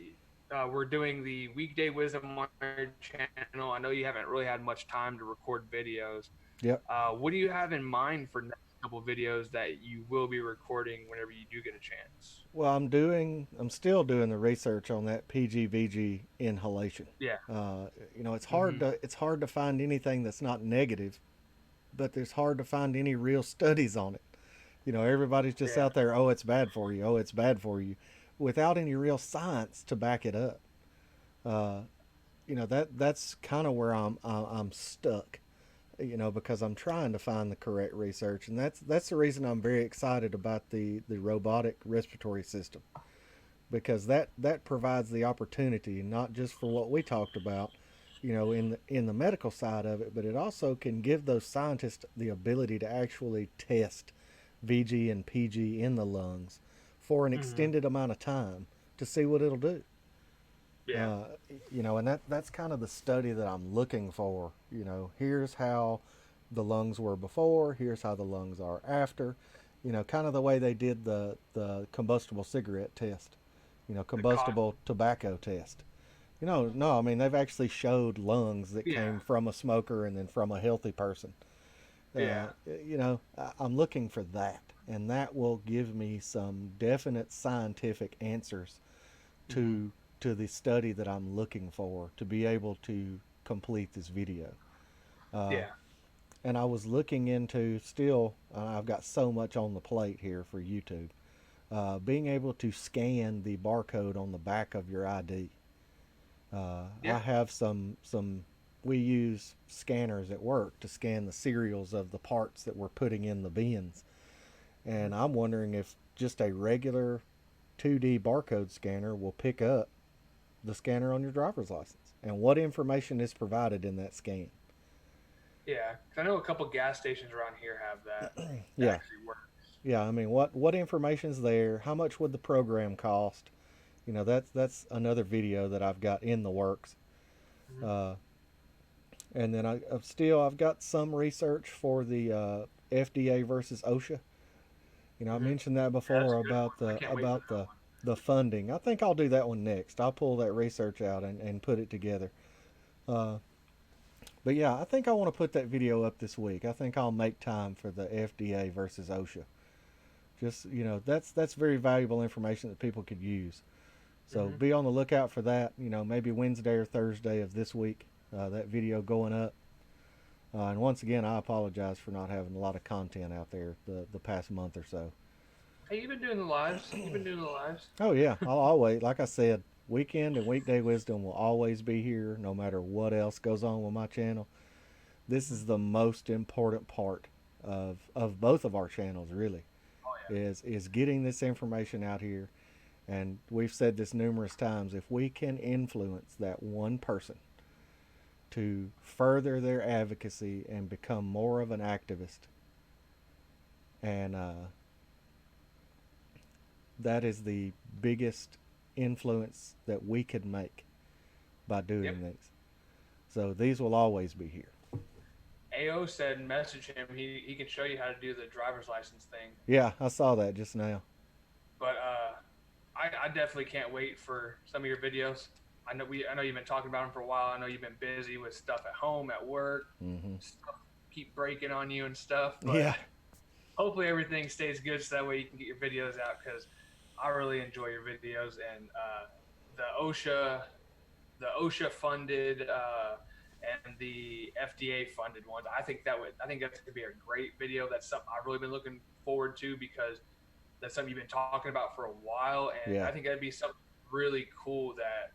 we're doing the weekday wisdom on your channel. I know you haven't really had much time to record videos. yep. What do you have in mind for next couple videos that you will be recording whenever you do get a chance? Well, I'm still doing the research on that PGVG inhalation. Yeah. It's Mm-hmm. hard to find anything that's not negative, but it's hard to find any real studies on it. Everybody's just Yeah. out there, oh, it's bad for you, oh, it's bad for you, without any real science to back it up. Uh, that's kind of where I'm stuck. Because I'm trying to find the correct research, and that's the reason I'm very excited about the robotic respiratory system, because that provides the opportunity not just for what we talked about, in the medical side of it, but it also can give those scientists the ability to actually test VG and PG in the lungs for an Mm-hmm. extended amount of time to see what it'll do. Yeah. Uh, and that's kind of the study that I'm looking for. Here's how the lungs were before, here's how the lungs are after. Kind of the way they did the combustible cigarette test, The cost. combustible tobacco test. No, I mean, they've actually showed lungs that Yeah. came from a smoker and then from a healthy person. Yeah. I'm looking for that, and that will give me some definite scientific answers Mm-hmm. to to the study that I'm looking for to be able to complete this video. Uh, Yeah. and I was looking into still. I've got so much on the plate here for YouTube. Being able to scan the barcode on the back of your ID. I Yeah. have some. We use scanners at work to scan the serials of the parts that we're putting in the bins, and I'm wondering if just a regular 2D barcode scanner will pick up the scanner on your driver's license and what information is provided in that scan. Yeah. 'Cause I know a couple gas stations around here have that. That Yeah, actually works. yeah. I mean, what information's there? How much would the program cost? That's another video that I've got in the works. Mm-hmm. Uh, and then I've got some research for the FDA versus OSHA. I Mm-hmm. mentioned that Yeah, that's before a good about one. I can't wait for that one. the funding. I think I'll do that one next. I'll pull that research out and put it together. Uh, But yeah, I think I want to put that video up this week. I think I'll make time for the FDA versus OSHA. Just that's very valuable information that people could use. So Mm-hmm. be on the lookout for that. Maybe Wednesday or Thursday of this week. That video going up. And once again, I apologize for not having a lot of content out there the past month or so. Hey, you've been doing the lives. You've been doing the lives. Oh yeah, I'll always, like I said, weekend and weekday wisdom will always be here, no matter what else goes on with my channel. This is the most important part of both of our channels, really, Oh is getting this information out here. And we've said this numerous times: if we can influence that one person to further their advocacy and become more of an activist, and that is the biggest influence that we could make by yeah. doing Yep. these. So these will always be here. AO said message him. He can show you how to do the driver's license thing. Yeah, I saw that just now. But I definitely can't wait for some of your videos. I know you've been talking about them for a while. I know you've been busy with stuff at home, at work, Mm-hmm. stuff keep breaking on you and stuff. But Yeah. hopefully everything stays good so that way you can get your videos out because I really enjoy your videos and the OSHA the OSHA funded and the FDA funded ones. I think that's gonna be a great video. That's something I've really been looking forward to because that's something you've been talking about for a while, and Yeah. I think that'd be something really cool that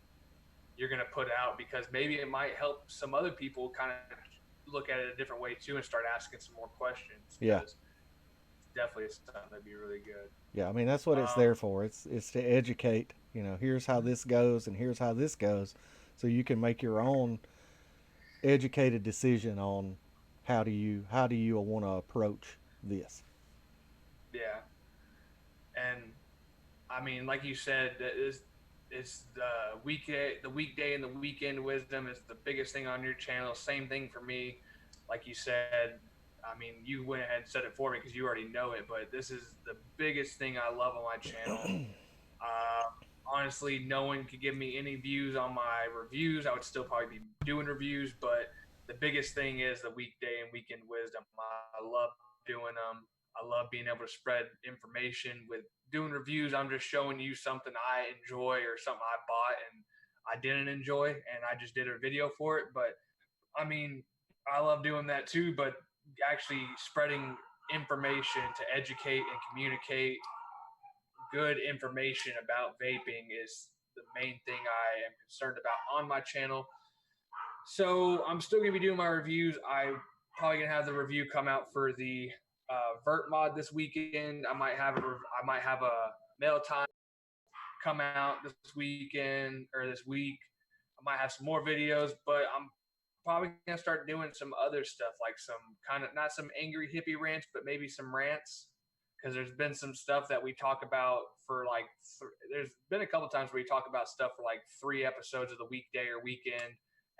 you're gonna put out because maybe it might help some other people kind of look at it a different way too and start asking some more questions Yeah. because it's definitely something that'd be really good. Yeah. I mean, that's what it's there for. It's to educate. Here's how this goes, and here's how this goes, so you can make your own educated decision on how do you want to approach this. Yeah, and I mean, like you said, that is it's the weekday and the weekend wisdom is the biggest thing on your channel. Same thing for me. Like you said, I mean, you went ahead and said it for me because you already know it. But this is the biggest thing I love on my channel. Uh, Honestly, no one could give me any views on my reviews. I would still probably be doing reviews, but the biggest thing is the weekday and weekend wisdom. I love doing them. I love being able to spread information with doing reviews. I'm just showing you something I enjoy or something I bought and I didn't enjoy, and I just did a video for it. But I mean, I love doing that too. But actually spreading information to educate and communicate good information about vaping is the main thing I am concerned about on my channel. So I'm still gonna be doing my reviews. I probably gonna have the review come out for the vert mod this weekend. I might have a mail time come out this weekend or this week. I might have some more videos, but I'm probably gonna start doing some other stuff like some kind of not some angry hippie rants, but maybe some rants because there's been some stuff that we talk about for like there's been a couple times where we talk about stuff for like 3 episodes of the weekday or weekend,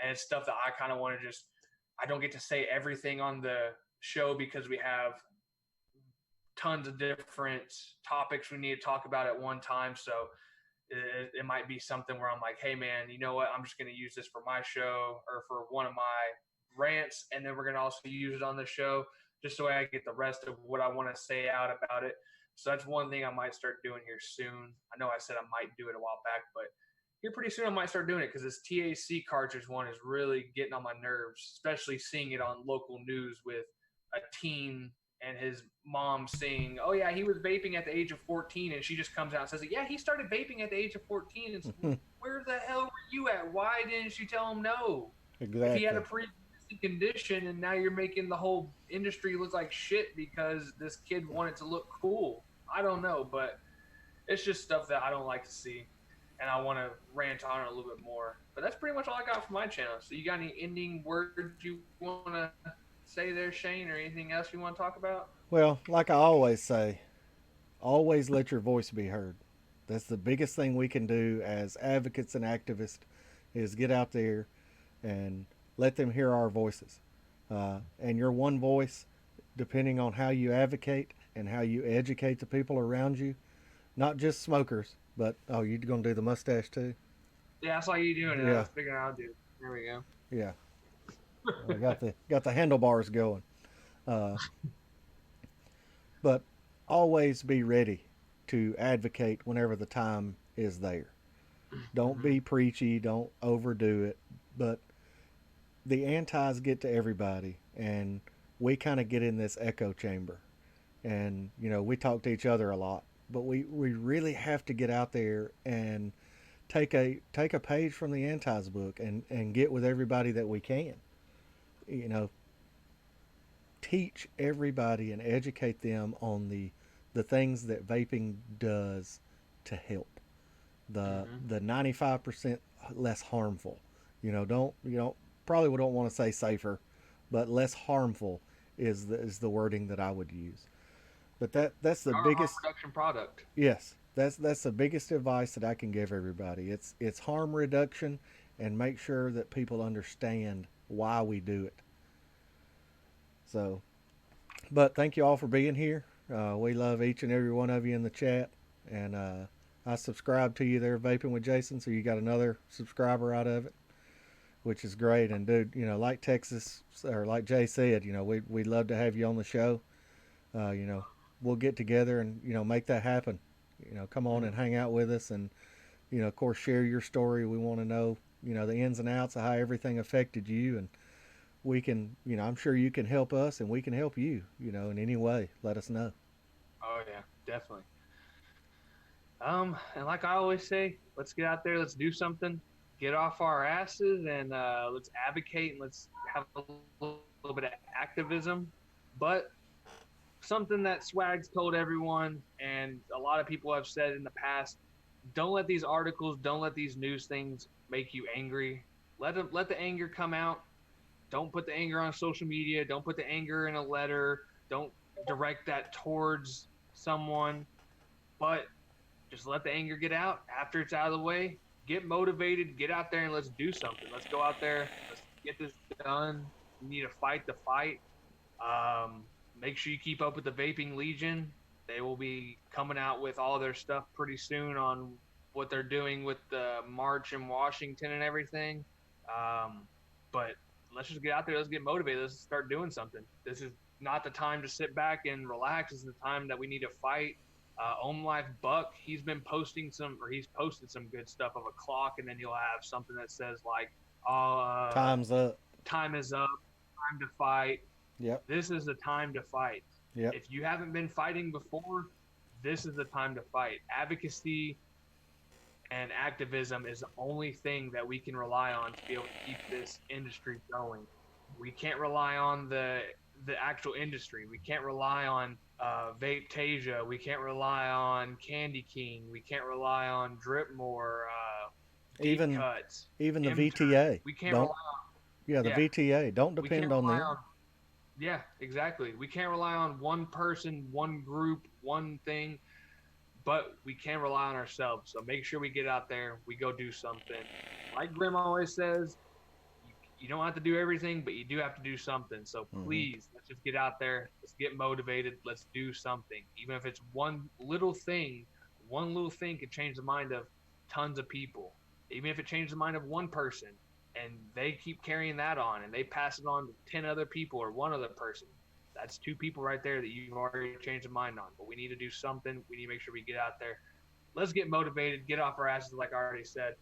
and it's stuff that I kind of want to just I don't get to say everything on the show because we have tons of different topics we need to talk about at one time. So it might be something where I'm like, hey man, you know what? I'm just going to use this for my show or for one of my rants, and then we're going to also use it on the show, just so I get the rest of what I want to say out about it. So that's one thing I might start doing here soon. I know I said I might do it a while back, but here pretty soon I might start doing it because this TAC cartridge one is really getting on my nerves, especially seeing it on local news with a teen and his mom saying, "Oh yeah, he was vaping at the age of 14," and she just comes out and says, "Yeah, he started vaping at the age of 14." And where the hell were you at? Why didn't you tell him no? If he had a Exactly. pre-existing condition, and now you're making the whole industry look like shit because this kid wanted to look cool. I don't know, but it's just stuff that I don't like to see, and I want to rant on it a little bit more. But that's pretty much all I got for my channel. So you got any ending words you want to say there, Shane, or anything else you want to talk about? Well, like I always say, always let your voice be heard. That's the biggest thing we can do as advocates and activists is get out there and let them hear our voices. And your one voice, depending on how you advocate and how you educate the people around you, not just smokers, but oh, you're gonna do the mustache too? Yeah, I saw you doing it. I Yeah, was figuring out, dude. There we go. yeah. I got the handlebars going. Uh, but always be ready to advocate whenever the time is there. Don't Mm-hmm. be preachy. Don't overdo it. But the antis get to everybody, and we kind of get in this echo chamber. And we talk to each other a lot, but we really have to get out there and take a page from the antis book and get with everybody that we can. You know, teach everybody and educate them on the things that vaping does to help Mm-hmm. the 95% less harmful. Don't probably we don't want to say safer, but less harmful is the wording that I would use. But that's the Our harm biggest. reduction product. Yes, that's the biggest advice that I can give everybody. It's harm reduction, and make sure that people understand why we do it. So, but thank you all for being here. We love each and every one of you in the chat, and I subscribe to you there, Vaping with Jason, so you got another subscriber out of it, which is great. And dude, like Texas or like Jay said, we'd love to have you on the show. You know, we'll get together and make that happen. Come on and hang out with us, and of course, share your story. We want to know the ins and outs of how everything affected you, and we can I'm sure you can help us, and we can help you. In any way. Let us know. Oh yeah, definitely. And like I always say, let's get out there, let's do something, get off our asses, and let's advocate and let's have a little bit of activism. But something that Swag's told everyone, and a lot of people have said in the past, don't let these articles, don't let these news things make you angry. Let the anger come out. Don't put the anger on social media. Don't put the anger in a letter. Don't direct that towards someone. But just let the anger get out. After it's out of the way, get motivated, get out there and let's do something. Let's go out there. Let's get this done. We need to fight the fight. Make sure you keep up with the Vaping Legion. They will be coming out with all their stuff pretty soon on what they're doing with the march in Washington and everything. But let's just get out there. Let's get motivated. Let's start doing something. This is not the time to sit back and relax. This is the time that we need to fight. Ohm Life Buck, he's posted some good stuff of a clock, and then he'll have something that says like, Time's up. time is up, time to fight. Yep. This is the time to fight. Yep. If you haven't been fighting before, this is the time to fight. Advocacy and activism is the only thing that we can rely on to be able to keep this industry going. We can't rely on the actual industry. We can't rely on Vape Tasia. We can't rely on Candy King. We can't rely on Dripmore. Even Cuts. even the M-Turn. VTA. We can't Don't. rely on. Yeah, the Yeah. VTA. Don't We depend can't on rely them. on. Yeah, exactly. We can't rely on one person, one group, one thing, but we can rely on ourselves. So make sure we get out there. We go do something. Like Grim always says, you don't have to do everything, but you do have to do something. So please, let's just get out there. Let's get motivated. Let's do something. Even if it's one little thing could change the mind of tons of people. Even if it changes the mind of one person and they keep carrying that on and they pass it on to 10 other people or one other person, that's 2 people right there that you've already changed the mind on. But we need to do something. We need to make sure we get out there. Let's get motivated, get off our asses like I already said.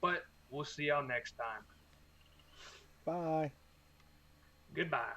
But we'll see y'all next time. Bye. Goodbye.